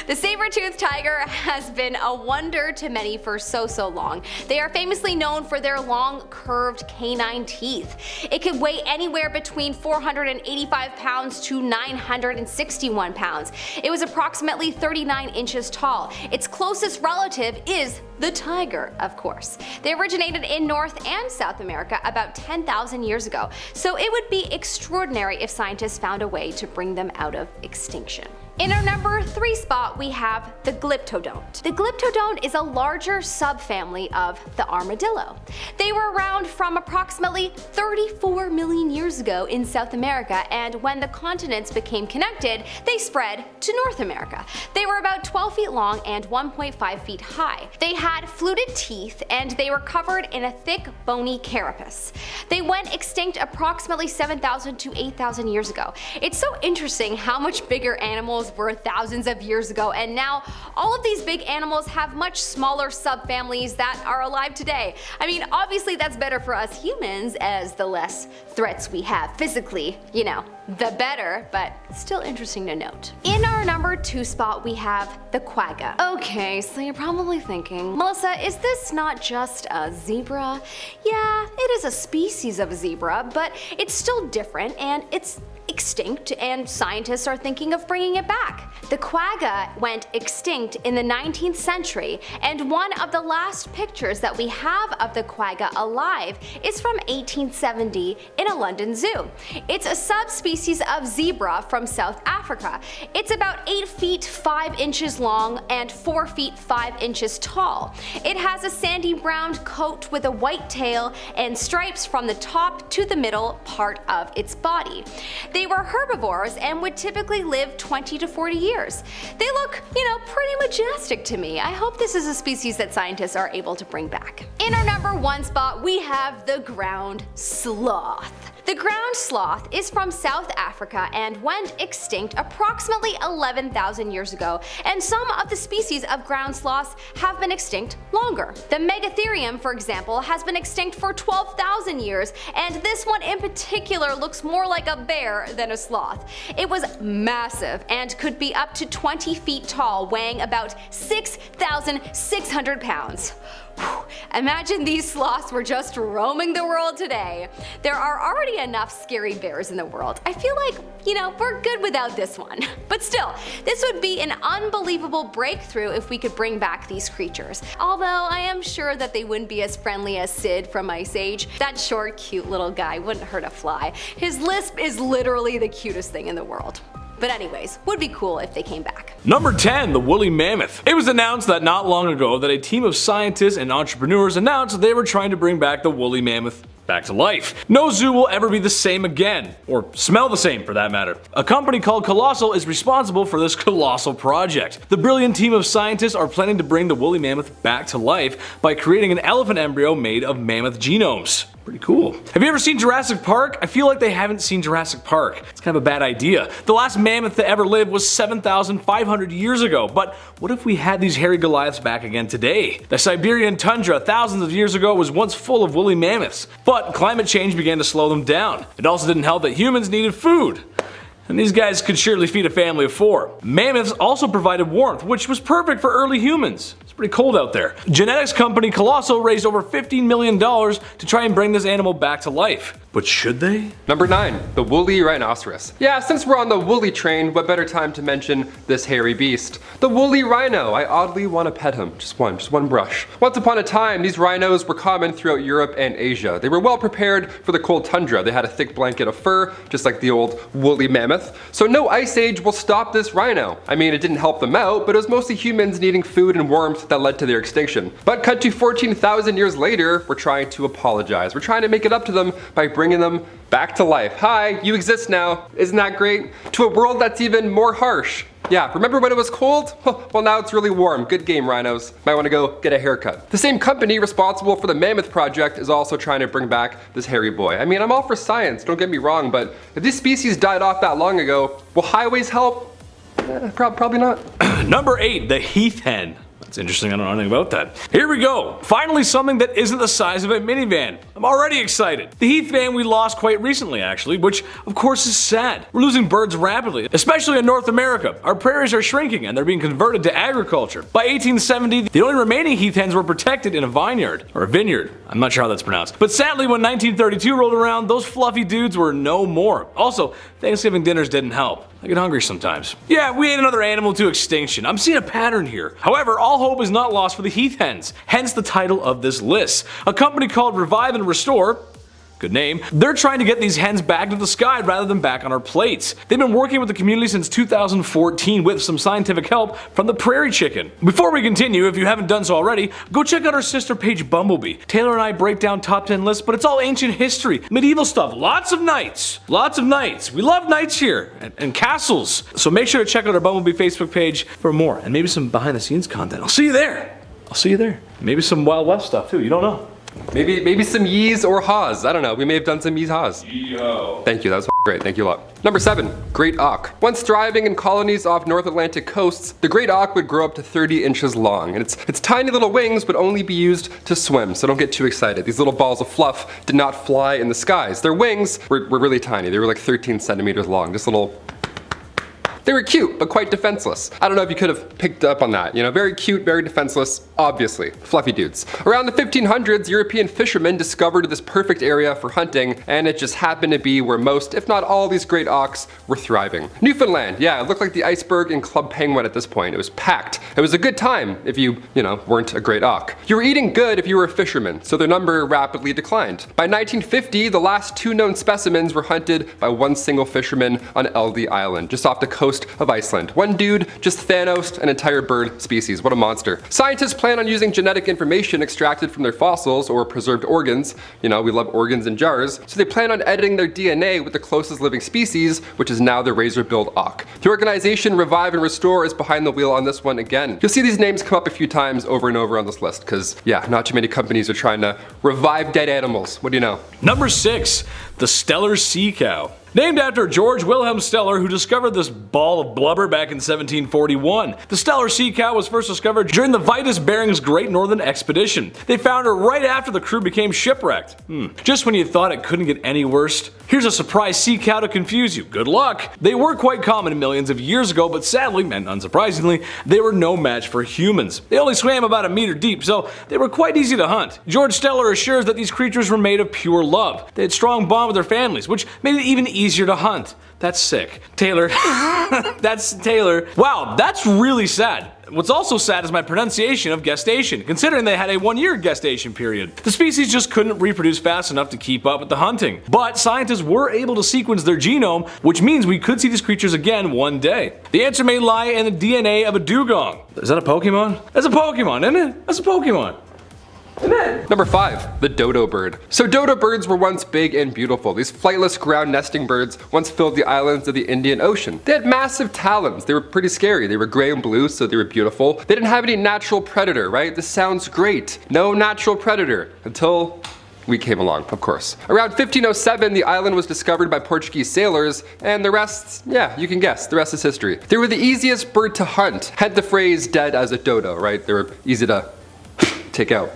The saber-toothed tiger has been a wonder to many for so long. They are famously known for their long, curved canine teeth. It could weigh anywhere between 485 pounds to 961 pounds. It was approximately 39 inches tall. Its closest relative is the tiger, of course. They originated in North and South America about 10,000 years ago, so it would be extraordinary if scientists found a way to bring them out of extinction. In our number 3 spot, we have the glyptodont. The glyptodont is a larger subfamily of the armadillo. They were around from approximately 34 million years ago in South America, and when the continents became connected, they spread to North America. They were about 12 feet long and 1.5 feet high. They had fluted teeth and they were covered in a thick, bony carapace. They went extinct approximately 7,000 to 8,000 years ago. It's so interesting how much bigger animals were thousands of years ago, and now all of these big animals have much smaller subfamilies that are alive today. I mean, obviously that's better for us humans, as the less threats we have physically, the better, but still interesting to note. In our number 2 spot, we have the quagga. Okay, so you're probably thinking, Melissa, is this not just a zebra? Yeah, it is a species of zebra, but it's still different and it's extinct, and scientists are thinking of bringing it back. The quagga went extinct in the 19th century, and one of the last pictures that we have of the quagga alive is from 1870 in a London zoo. It's a subspecies of zebra from South Africa. It's about 8 feet 5 inches long and 4 feet 5 inches tall. It has a sandy brown coat with a white tail and stripes from the top to the middle part of its body. They were herbivores and would typically live 20 to 40 years. They look, pretty majestic to me. I hope this is a species that scientists are able to bring back. In our number 1 spot, we have the ground sloth. The ground sloth is from South Africa and went extinct approximately 11,000 years ago, and some of the species of ground sloths have been extinct longer. The Megatherium, for example, has been extinct for 12,000 years, and this one in particular looks more like a bear than a sloth. It was massive and could be up to 20 feet tall, weighing about 6,600 pounds. Imagine these sloths were just roaming the world today. There are already enough scary bears in the world. I feel like, we're good without this one. But still, this would be an unbelievable breakthrough if we could bring back these creatures. Although I am sure that they wouldn't be as friendly as Sid from Ice Age. That short, cute little guy wouldn't hurt a fly. His lisp is literally the cutest thing in the world. But anyways, would be cool if they came back. Number 10, the woolly mammoth. It was announced that not long ago that a team of scientists and entrepreneurs announced they were trying to bring back the woolly mammoth back to life. No zoo will ever be the same again, or smell the same for that matter. A company called Colossal is responsible for this colossal project. The brilliant team of scientists are planning to bring the woolly mammoth back to life by creating an elephant embryo made of mammoth genomes. Pretty cool. Have you ever seen Jurassic Park? I feel like they haven't seen Jurassic Park. It's kind of a bad idea. The last mammoth to ever live was 7,500 years ago, but what if we had these hairy Goliaths back again today? The Siberian tundra thousands of years ago was once full of woolly mammoths, but climate change began to slow them down. It also didn't help that humans needed food. And these guys could surely feed a family of 4. Mammoths also provided warmth, which was perfect for early humans. It's pretty cold out there. Genetics company Colossal raised over $15 million to try and bring this animal back to life. But should they? Number 9, the woolly rhinoceros. Yeah, since we're on the woolly train, what better time to mention this hairy beast? The woolly rhino. I oddly want to pet him. Just one brush. Once upon a time, these rhinos were common throughout Europe and Asia. They were well prepared for the cold tundra. They had a thick blanket of fur, just like the old woolly mammoth. So no ice age will stop this rhino. I mean, it didn't help them out, but it was mostly humans needing food and warmth that led to their extinction. But cut to 14,000 years later, we're trying to apologize. We're trying to make it up to them by bringing them back to life. Hi, you exist now. Isn't that great? To a world that's even more harsh. Yeah, remember when it was cold? Well, now it's really warm. Good game, rhinos. Might want to go get a haircut. The same company responsible for the Mammoth Project is also trying to bring back this hairy boy. I mean, I'm all for science, don't get me wrong, but if these species died off that long ago, will highways help? Probably not. Number 8, the Heath Hen. That's interesting, I don't know anything about that. Here we go. Finally something that isn't the size of a minivan. I'm already excited. The Heath Hen we lost quite recently actually, which of course is sad. We're losing birds rapidly, especially in North America. Our prairies are shrinking and they're being converted to agriculture. By 1870, the only remaining Heath Hens were protected in a vineyard, or a vineyard. I'm not sure how that's pronounced. But sadly, when 1932 rolled around, those fluffy dudes were no more. Also, Thanksgiving dinners didn't help. I get hungry sometimes. Yeah, we ate another animal to extinction. I'm seeing a pattern here. However, all hope is not lost for the Heath Hens, hence the title of this list. A company called Revive and Restore, good name, they're trying to get these hens back to the sky rather than back on our plates. They've been working with the community since 2014 with some scientific help from the prairie chicken. Before we continue, if you haven't done so already, go check out our sister page Bumblebee. Taylor and I break down top 10 lists, but it's all ancient history, medieval stuff, lots of knights. Lots of knights. We love knights here, and castles. So make sure to check out our Bumblebee Facebook page for more, and maybe some behind the scenes content. I'll see you there. I'll see you there. Maybe some Wild West stuff too, you don't know. Maybe some yees or haws. I don't know. We may have done some yees haws. Yeehaw. Thank you. That was great. Thank you a lot. Number 7, great auk. Once thriving in colonies off North Atlantic coasts, the great auk would grow up to 30 inches long, and its tiny little wings would only be used to swim, so don't get too excited. These little balls of fluff did not fly in the skies. Their wings were really tiny. They were like 13 centimeters long, just little... They were cute, but quite defenseless. I don't know if you could have picked up on that. You know, very cute, very defenseless, obviously. Fluffy dudes. Around the 1500s, European fishermen discovered this perfect area for hunting, and it just happened to be where most, if not all, these great auks were thriving. Newfoundland, yeah, it looked like the iceberg in Club Penguin at this point. It was packed. It was a good time if you weren't a great auk. You were eating good if you were a fisherman, so their number rapidly declined. By 1950, the last 2 known specimens were hunted by one single fisherman on Eldey Island, just off the coast of Iceland. One dude just Thanos'd an entire bird species. What a monster. Scientists plan on using genetic information extracted from their fossils or preserved organs. You know, we love organs in jars. So they plan on editing their DNA with the closest living species, which is now the razor-billed auk. The organization Revive and Restore is behind the wheel on this one again. You'll see these names come up a few times over and over on this list because, yeah, not too many companies are trying to revive dead animals. What do you know? Number 6, the Steller sea cow. Named after George Wilhelm Steller, who discovered this ball of blubber back in 1741. The Steller sea cow was first discovered during the Vitus Bering's Great Northern Expedition. They found her right after the crew became shipwrecked. Just when you thought it couldn't get any worse. Here's a surprise sea cow to confuse you. Good luck! They were quite common millions of years ago, but sadly, and unsurprisingly, they were no match for humans. They only swam about a meter deep, so they were quite easy to hunt. George Steller assures that these creatures were made of pure love. They had strong bond with their families, which made it even easier to hunt. That's sick. Taylor. That's Taylor. Wow, that's really sad. What's also sad is my pronunciation of gestation, considering they had a 1-year gestation period. The species just couldn't reproduce fast enough to keep up with the hunting. But scientists were able to sequence their genome, which means we could see these creatures again one day. The answer may lie in the DNA of a dugong. Is that a Pokemon? That's a Pokemon, isn't it? That's a Pokemon. Number 5, the dodo bird. So dodo birds were once big and beautiful. These flightless ground nesting birds once filled the islands of the Indian Ocean. They had massive talons. They were pretty scary. They were gray and blue, so they were beautiful. They didn't have any natural predator, right? This sounds great. No natural predator until we came along, of course. Around 1507, the island was discovered by Portuguese sailors, and the rest, yeah, you can guess. The rest is history. They were the easiest bird to hunt. Hence the phrase dead as a dodo, right? They were easy to take out.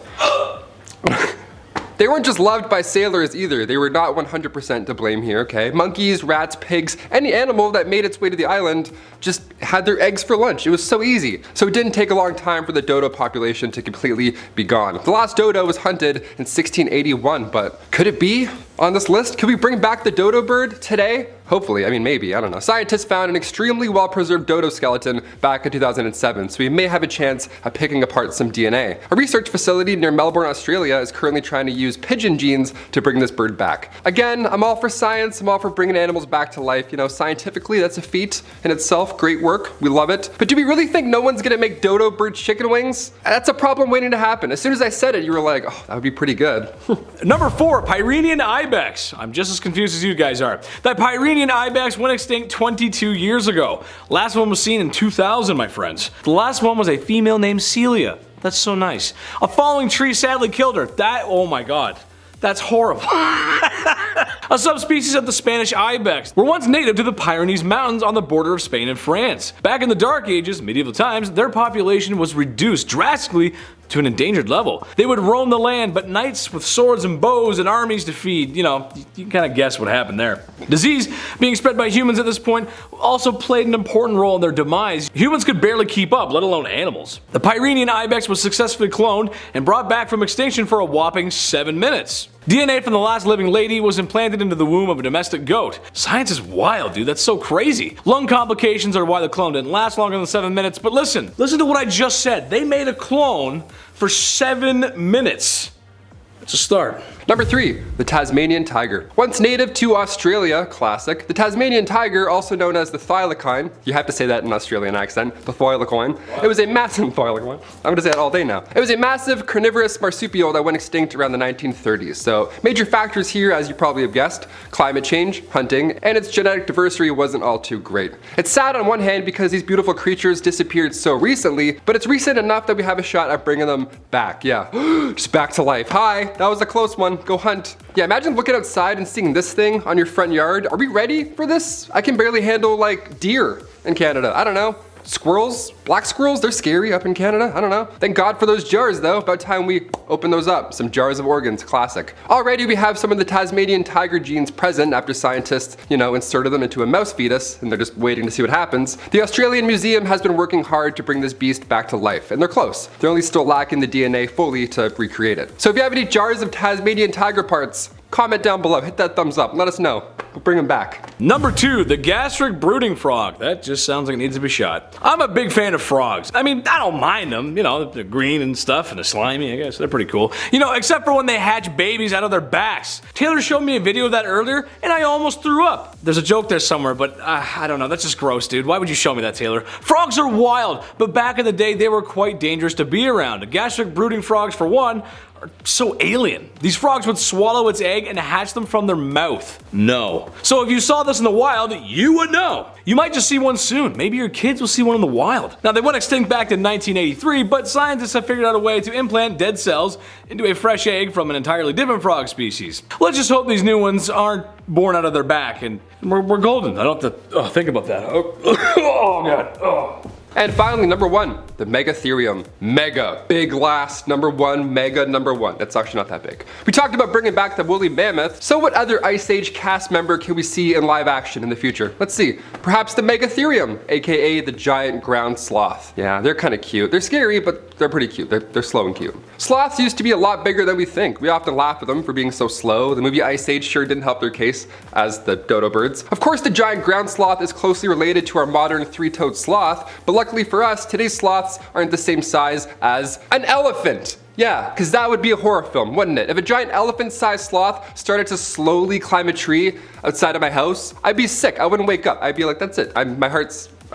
They weren't just loved by sailors either. They were not 100% to blame here, okay? Monkeys, rats, pigs, any animal that made its way to the island just had their eggs for lunch. It was so easy. So it didn't take a long time for the dodo population to completely be gone. The last dodo was hunted in 1681, but could it be on this list? Could we bring back the dodo bird today? Hopefully, I mean maybe, I don't know. Scientists found an extremely well-preserved dodo skeleton back in 2007, so we may have a chance of picking apart some DNA. A research facility near Melbourne, Australia is currently trying to use pigeon genes to bring this bird back. Again, I'm all for science, I'm all for bringing animals back to life. You know, scientifically, that's a feat in itself, great work, we love it. But do we really think no one's gonna make dodo bird chicken wings? That's a problem waiting to happen. As soon as I said it, you were like, oh, that would be pretty good. Number 4, Pyrenean ibex. I'm just as confused as you guys are. That Pyrenean ibex went extinct 22 years ago. Last one was seen in 2000, my friends. The last one was a female named Celia. That's so nice. A falling tree sadly killed her. Oh my god. That's horrible. A subspecies of the Spanish ibex were once native to the Pyrenees Mountains on the border of Spain and France. Back in the Dark Ages, medieval times, their population was reduced drastically to an endangered level. They would roam the land, but knights with swords and bows and armies to feed, you know, you can kind of guess what happened there. Disease being spread by humans at this point also played an important role in their demise. Humans could barely keep up, let alone animals. The Pyrenean ibex was successfully cloned and brought back from extinction for a whopping 7 minutes. DNA from the last living lady was implanted into the womb of a domestic goat. Science is wild, dude, that's so crazy. Lung complications are why the clone didn't last longer than 7 minutes, but listen to what I just said. They made a clone for 7 minutes. It's a start. Number 3, the Tasmanian tiger. Once native to Australia, classic, the Tasmanian tiger, also known as the thylacine, you have to say that in an Australian accent, the thylacine. It was a massive thylacine. I'm gonna say it all day now. It was a massive carnivorous marsupial that went extinct around the 1930s. So major factors here, as you probably have guessed, climate change, hunting, and its genetic diversity wasn't all too great. It's sad on one hand because these beautiful creatures disappeared so recently, but it's recent enough that we have a shot at bringing them back. Yeah, just back to life. Hi, that was a close one. Go hunt. Yeah, imagine looking outside and seeing this thing on your front yard. Are we ready for this? I can barely handle like deer in Canada. I don't know. Squirrels, black squirrels, they're scary up in Canada. I don't know. Thank God for those jars though. About time we open those up. Some jars of organs, classic. Already we have some of the Tasmanian tiger genes present after scientists, you know, inserted them into a mouse fetus and they're just waiting to see what happens. The Australian Museum has been working hard to bring this beast back to life and they're close. They're only still lacking the DNA fully to recreate it. So if you have any jars of Tasmanian tiger parts, comment down below, hit that thumbs up, let us know. We'll bring them back. Number 2, the gastric brooding frog. That just sounds like it needs to be shot. I'm a big fan of frogs. I mean, I don't mind them. You know, they're green and stuff and they're slimy, I guess. They're pretty cool. You know, except for when they hatch babies out of their backs. Taylor showed me a video of that earlier and I almost threw up. There's a joke there somewhere, but I don't know. That's just gross, dude. Why would you show me that, Taylor? Frogs are wild, but back in the day, they were quite dangerous to be around. Gastric brooding frogs, for one, are so alien. These frogs would swallow its egg and hatch them from their mouth. No. So if you saw this in the wild, you would know. You might just see one soon. Maybe your kids will see one in the wild. Now they went extinct back in 1983, but scientists have figured out a way to implant dead cells into a fresh egg from an entirely different frog species. Let's just hope these new ones aren't born out of their back and we're golden. I don't have to think about that. Oh god. Oh. And finally, number 1, the Megatherium. Mega, big last, number 1, mega number 1. It's actually not that big. We talked about bringing back the woolly mammoth, so what other Ice Age cast member can we see in live action in the future? Let's see. Perhaps the Megatherium, aka the giant ground sloth. Yeah, they're kind of cute. They're scary, but they're pretty cute. They're slow and cute. Sloths used to be a lot bigger than we think. We often laugh at them for being so slow. The movie Ice Age sure didn't help their case as the dodo birds. Of course, the giant ground sloth is closely related to our modern three-toed sloth, but luckily for us, today's sloths aren't the same size as an elephant. Yeah, because that would be a horror film, wouldn't it? If a giant elephant-sized sloth started to slowly climb a tree outside of my house, I'd be sick. I wouldn't wake up. I'd be like, that's it. I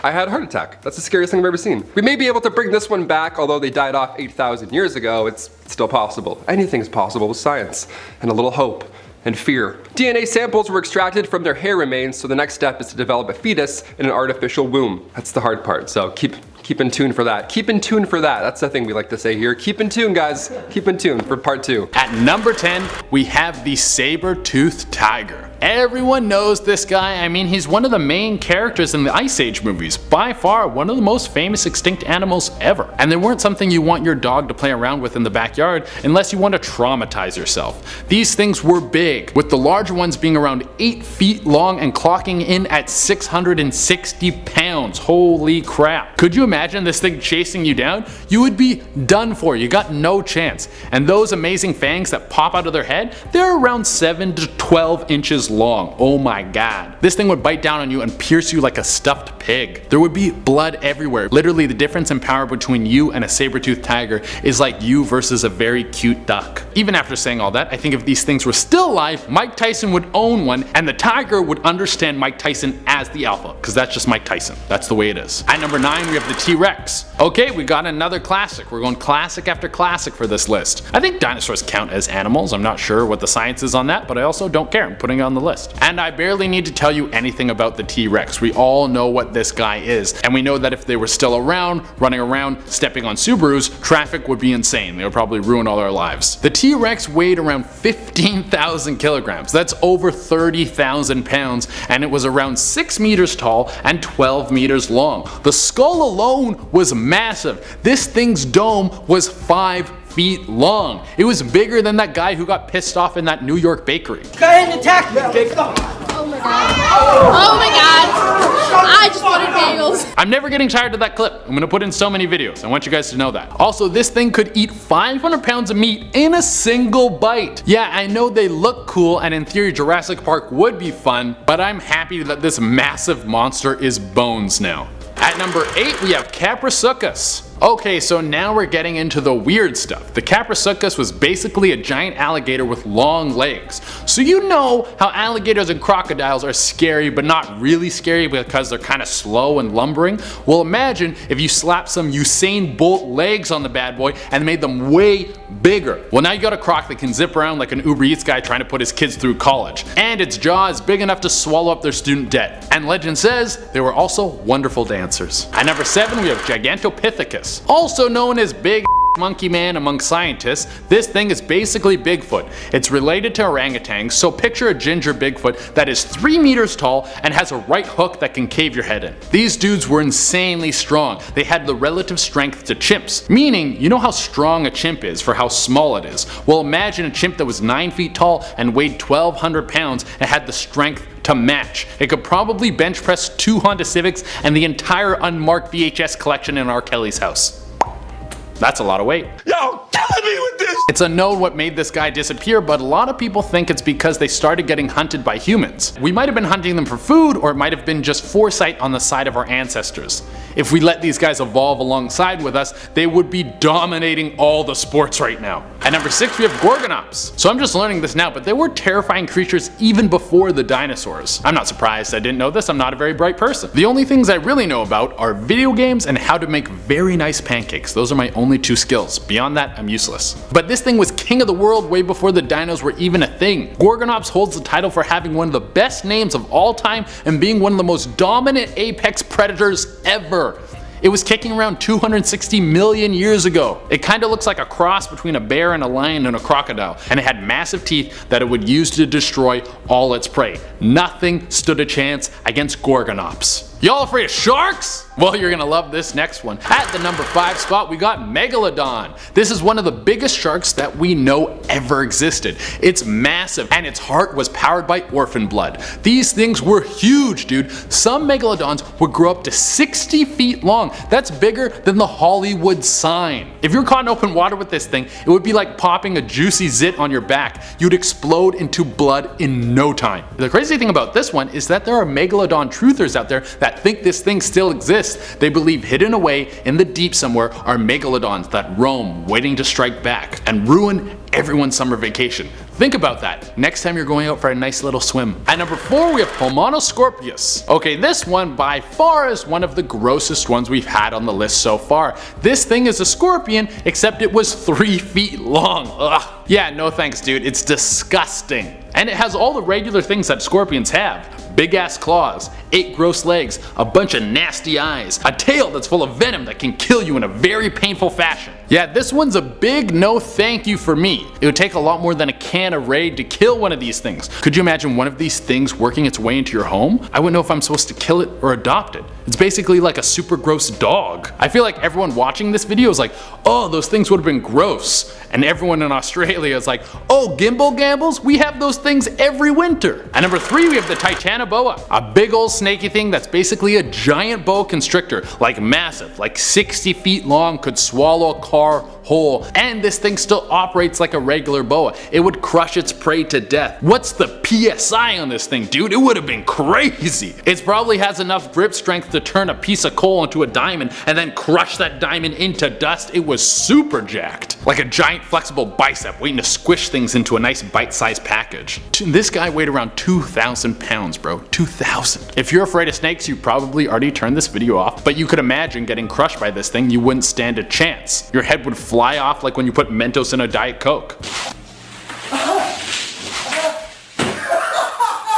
had a heart attack. That's the scariest thing I've ever seen. We may be able to bring this one back, although they died off 8,000 years ago, it's still possible. Anything's possible with science and a little hope and fear. DNA samples were extracted from their hair remains, so the next step is to develop a fetus in an artificial womb. That's the hard part, so keep in tune for that. Keep in tune for that. That's the thing we like to say here. Keep in tune, guys. Keep in tune for part 2. At number 10, we have the saber-toothed tiger. Everyone knows this guy. I mean, he's one of the main characters in the Ice Age movies. By far, one of the most famous extinct animals ever. And they weren't something you want your dog to play around with in the backyard unless you want to traumatize yourself. These things were big, with the larger ones being around 8 feet long and clocking in at 660 pounds. Holy crap. Could you imagine this thing chasing you down? You would be done for. You got no chance. And those amazing fangs that pop out of their head, they're around 7 to 12 inches long. Oh my god. This thing would bite down on you and pierce you like a stuffed pig. There would be blood everywhere. Literally, the difference in power between you and a saber-toothed tiger is like you versus a very cute duck. Even after saying all that, I think if these things were still alive, Mike Tyson would own one and the tiger would understand Mike Tyson as the alpha, because that's just Mike Tyson. That's the way it is. At number 9, we have the T-Rex. Okay, we got another classic. We're going classic after classic for this list. I think dinosaurs count as animals. I'm not sure what the science is on that, but I also don't care. I'm putting it on the list. And I barely need to tell you anything about the T-Rex. We all know what this guy is, and we know that if they were still around, running around, stepping on Subarus, traffic would be insane. They would probably ruin all our lives. The T-Rex weighed around 15,000 kilograms. That's over 30,000 pounds, and it was around 6 meters tall and 12 meters long. The skull alone was massive. This thing's dome was 5 feet long. It was bigger than that guy who got pissed off in that New York bakery. Go ahead and attack me, big. Oh my god. Oh my god. I just wanted bagels. I'm never getting tired of that clip. I'm gonna put in so many videos. I want you guys to know that. Also, this thing could eat 500 pounds of meat in a single bite. Yeah, I know they look cool, and in theory Jurassic Park would be fun, but I'm happy that this massive monster is bones now. At number 8, we have Caprisuchus. Okay, so now we're getting into the weird stuff. The Caprisuchus was basically a giant alligator with long legs. So you know how alligators and crocodiles are scary, but not really scary because they're kind of slow and lumbering? Well, imagine if you slapped some Usain Bolt legs on the bad boy and made them way bigger. Well, now you got a croc that can zip around like an Uber Eats guy trying to put his kids through college. And its jaw is big enough to swallow up their student debt. And legend says they were also wonderful dancers. At number 7, we have Gigantophitecus. Also known as Big Monkey Man among scientists, this thing is basically Bigfoot. It's related to orangutans, so picture a ginger Bigfoot that is 3 meters tall and has a right hook that can cave your head in. These dudes were insanely strong. They had the relative strength to chimps, meaning you know how strong a chimp is for how small it is. Well, imagine a chimp that was 9 feet tall and weighed 1,200 pounds and had the strength to match. It could probably bench press 2 Honda Civics and the entire unmarked VHS collection in R. Kelly's house. That's a lot of weight. Yo, killing me with this! It's unknown what made this guy disappear, but a lot of people think it's because they started getting hunted by humans. We might have been hunting them for food, or it might have been just foresight on the side of our ancestors. If we let these guys evolve alongside with us, they would be dominating all the sports right now. At number 6, we have Gorgonops. So I'm just learning this now, but they were terrifying creatures even before the dinosaurs. I'm not surprised I didn't know this. I'm not a very bright person. The only things I really know about are video games and how to make very nice pancakes. Those are my only 2 skills. Beyond that, I'm useless. But this thing was king of the world way before the dinos were even a thing. Gorgonops holds the title for having one of the best names of all time and being one of the most dominant apex predators ever. It was kicking around 260 million years ago. It kinda looks like a cross between a bear and a lion and a crocodile, and it had massive teeth that it would use to destroy all its prey. Nothing stood a chance against Gorgonops. Y'all afraid of sharks? Well, you're gonna love this next one. At the number 5 spot, we got Megalodon. This is one of the biggest sharks that we know ever existed. It's massive, and its heart was powered by orphan blood. These things were huge, dude. Some Megalodons would grow up to 60 feet long. That's bigger than the Hollywood sign. If you're caught in open water with this thing, it would be like popping a juicy zit on your back. You'd explode into blood in no time. The crazy thing about this one is that there are Megalodon truthers out there that think this thing still exists. They believe hidden away in the deep somewhere are megalodons that roam, waiting to strike back and ruin everyone's summer vacation. Think about that next time you're going out for a nice little swim. At number 4, we have Pulmonoscorpius. Okay, this one by far is one of the grossest ones we've had on the list so far. This thing is a scorpion, except it was 3 feet long. Ugh. Yeah, no thanks dude, it's disgusting. And it has all the regular things that scorpions have. Big ass claws, 8 gross legs, a bunch of nasty eyes, a tail that's full of venom that can kill you in a very painful fashion. Yeah, this one's a big no thank you for me. It would take a lot more than a can of Raid to kill one of these things. Could you imagine one of these things working its way into your home? I wouldn't know if I'm supposed to kill it or adopt it. It's basically like a super gross dog. I feel like everyone watching this video is like, oh, those things would have been gross. And everyone in Australia is like, oh, gimbal gambles? We have those things every winter. At number 3, we have the Titanoboa, a big old snaky thing that's basically a giant boa constrictor, like massive, like 60 feet long, could swallow a car whole, and this thing still operates like a regular boa. It would crush its prey to death. What's the PSI on this thing, dude? It would have been crazy. It probably has enough grip strength to turn a piece of coal into a diamond and then crush that diamond into dust. It was super jacked. Like a giant flexible bicep waiting to squish things into a nice bite-sized package. This guy weighed around 2,000 pounds, bro. 2,000. If you're afraid of snakes, you probably already turned this video off, but you could imagine getting crushed by this thing. You wouldn't stand a chance. Your head would fly off like when you put Mentos in a Diet Coke.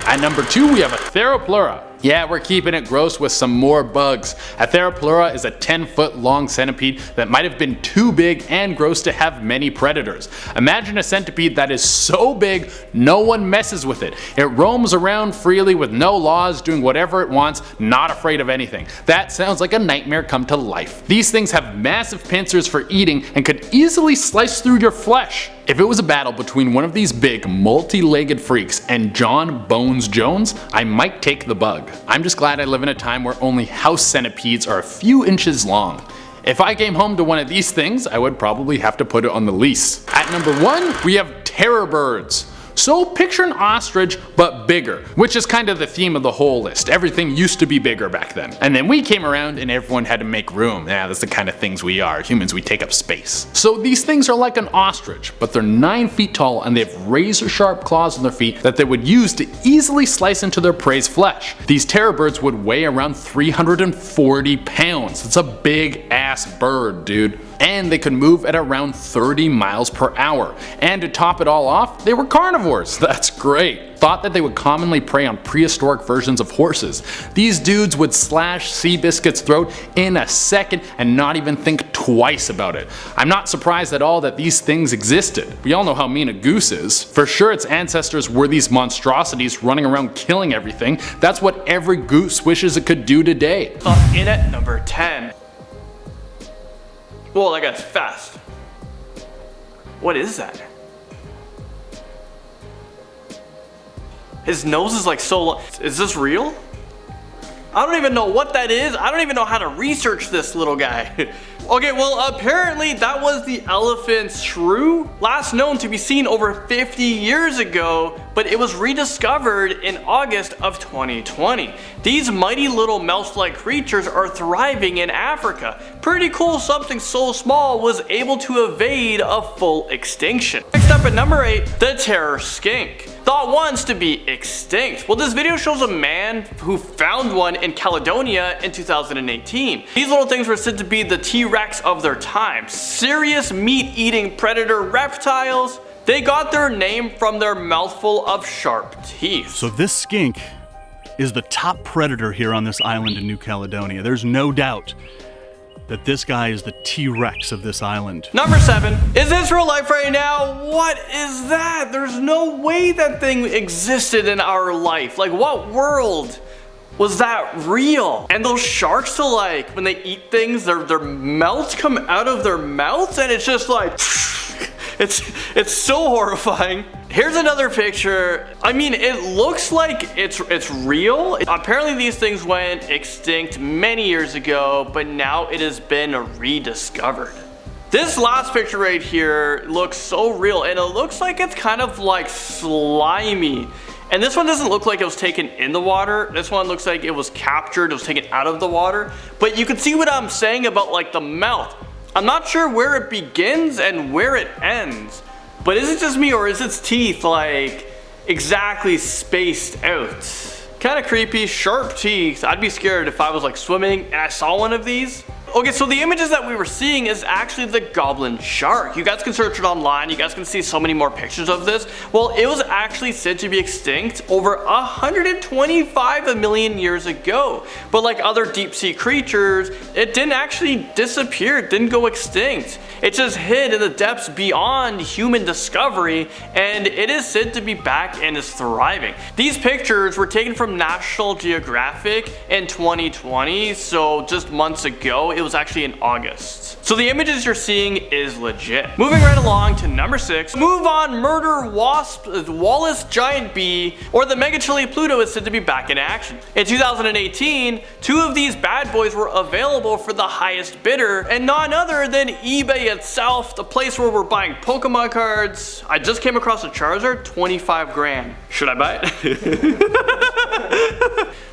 At number 2, we have a Theropleura. Yeah, we're keeping it gross with some more bugs. A Theropleura is a 10-foot long centipede that might have been too big and gross to have many predators. Imagine a centipede that is so big no one messes with it. It roams around freely with no laws, doing whatever it wants, not afraid of anything. That sounds like a nightmare come to life. These things have massive pincers for eating and could easily slice through your flesh. If it was a battle between one of these big, multi-legged freaks and John Bones Jones, I might take the bug. I'm just glad I live in a time where only house centipedes are a few inches long. If I came home to one of these things, I would probably have to put it on the lease. At number 1, we have terror birds. So picture an ostrich, but bigger, which is kind of the theme of the whole list. Everything used to be bigger back then. And then we came around and everyone had to make room. Yeah, that's the kind of things we are. Humans, we take up space. So these things are like an ostrich, but they're 9 feet tall and they have razor sharp claws on their feet that they would use to easily slice into their prey's flesh. These terror birds would weigh around 340 pounds. It's a big ass bird, dude. And they could move at around 30 miles per hour. And to top it all off, they were carnivores. That's great. Thought that they would commonly prey on prehistoric versions of horses. These dudes would slash Seabiscuit's throat in a second and not even think twice about it. I'm not surprised at all that these things existed. We all know how mean a goose is. For sure its ancestors were these monstrosities running around killing everything. That's what every goose wishes it could do today. In at number 10. Whoa, that guy's fast. What is that? His nose is like so long. Is this real? I don't even know what that is. I don't even know how to research this little guy. Okay, well apparently that was the elephant shrew, last known to be seen over 50 years ago, but it was rediscovered in August of 2020. These mighty little mouse-like creatures are thriving in Africa. Pretty cool something so small was able to evade a full extinction. Next up at number 8, the terror skink. Thought once to be extinct. Well, this video shows a man who found one in Caledonia in 2018. These little things were said to be the T-Rex of their time. Serious meat-eating predator reptiles. They got their name from their mouthful of sharp teeth. So this skink is the top predator here on this island in New Caledonia. There's no doubt that this guy is the T-Rex of this island. Number 7. Is this real life right now? What is that? There's no way that thing existed in our life. Like, what world was that real? And those sharks, to like, when they eat things, their mouths come out of their mouths and it's just like, it's so horrifying. Here's another picture. I mean, it looks like it's real. Apparently these things went extinct many years ago, but now it has been rediscovered. This last picture right here looks so real, and it looks like it's kind of like slimy. And this one doesn't look like it was taken in the water. This one looks like it was captured, it was taken out of the water. But you can see what I'm saying about like the mouth. I'm not sure where it begins and where it ends. But is it just me, or is its teeth like exactly spaced out? Kind of creepy, sharp teeth. I'd be scared if I was like swimming and I saw one of these. Okay, so the images that we were seeing is actually the goblin shark. You guys can search it online, you guys can see so many more pictures of this. Well, it was actually said to be extinct over 125 million years ago. But like other deep sea creatures, it didn't actually disappear, it didn't go extinct. It just hid in the depths beyond human discovery, and it is said to be back and is thriving. These pictures were taken from National Geographic in 2020, so just months ago. It was actually in August. So the images you're seeing is legit. Moving right along to number 6, move on murder wasp, Wallace giant bee, or the mega chili Pluto is said to be back in action. In 2018, 2 of these bad boys were available for the highest bidder, and none other than eBay itself, the place where we're buying Pokemon cards. I just came across a Charizard, 25 grand. Should I buy it?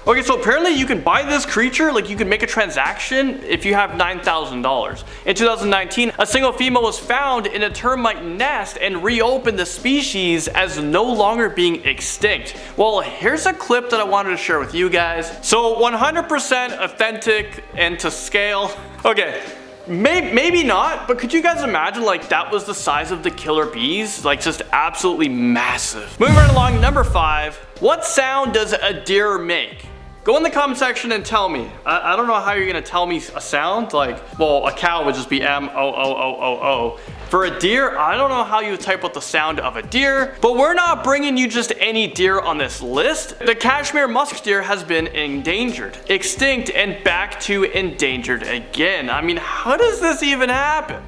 Okay, so apparently you can buy this creature, like you can make a transaction if you have $9,000. In 2019, a single female was found in a termite nest and reopened the species as no longer being extinct. Well, here's a clip that I wanted to share with you guys. So 100% authentic and to scale. Okay. Maybe not, but could you guys imagine like that was the size of the killer bees? Like just absolutely massive. Moving right along, number 5. What sound does a deer make? Go in the comment section and tell me. I don't know how you're gonna tell me a sound. Like, well, a cow would just be M-O-O-O-O-O. For a deer, I don't know how you would type out the sound of a deer, but we're not bringing you just any deer on this list. The Kashmir musk deer has been endangered, extinct, and back to endangered again. I mean, how does this even happen?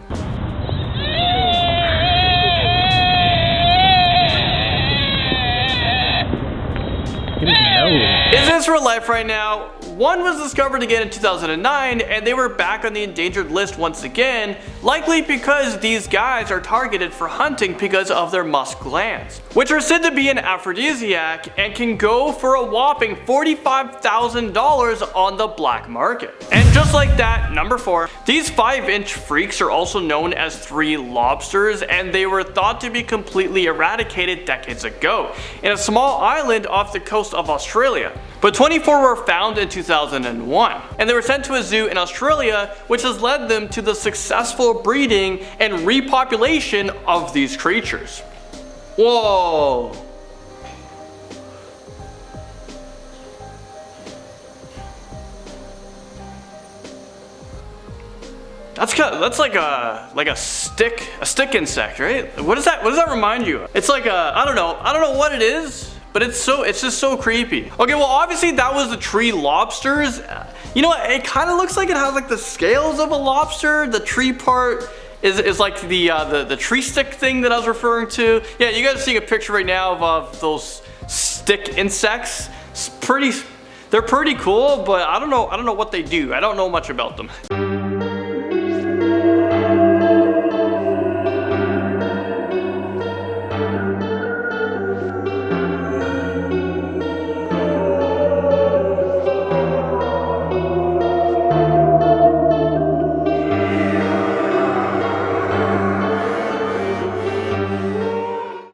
Is this real life right now? One was discovered again in 2009, and they were back on the endangered list once again, likely because these guys are targeted for hunting because of their musk glands, which are said to be an aphrodisiac and can go for a whopping $45,000 on the black market. And just like that, number 4, these 5-inch freaks are also known as 3 lobsters, and they were thought to be completely eradicated decades ago in a small island off the coast of Australia. But 24 were found in 2001, and they were sent to a zoo in Australia, which has led them to the successful breeding and repopulation of these creatures. Whoa! That's like a stick insect, right? What does that remind you of? It's like a, I don't know what it is. But it's just so creepy. Okay, well obviously that was the tree lobsters. You know what, it kind of looks like it has like the scales of a lobster. The tree part is like the tree stick thing that I was referring to. Yeah, you guys are seeing a picture right now of those stick insects. They're pretty cool, but I don't know what they do. I don't know much about them.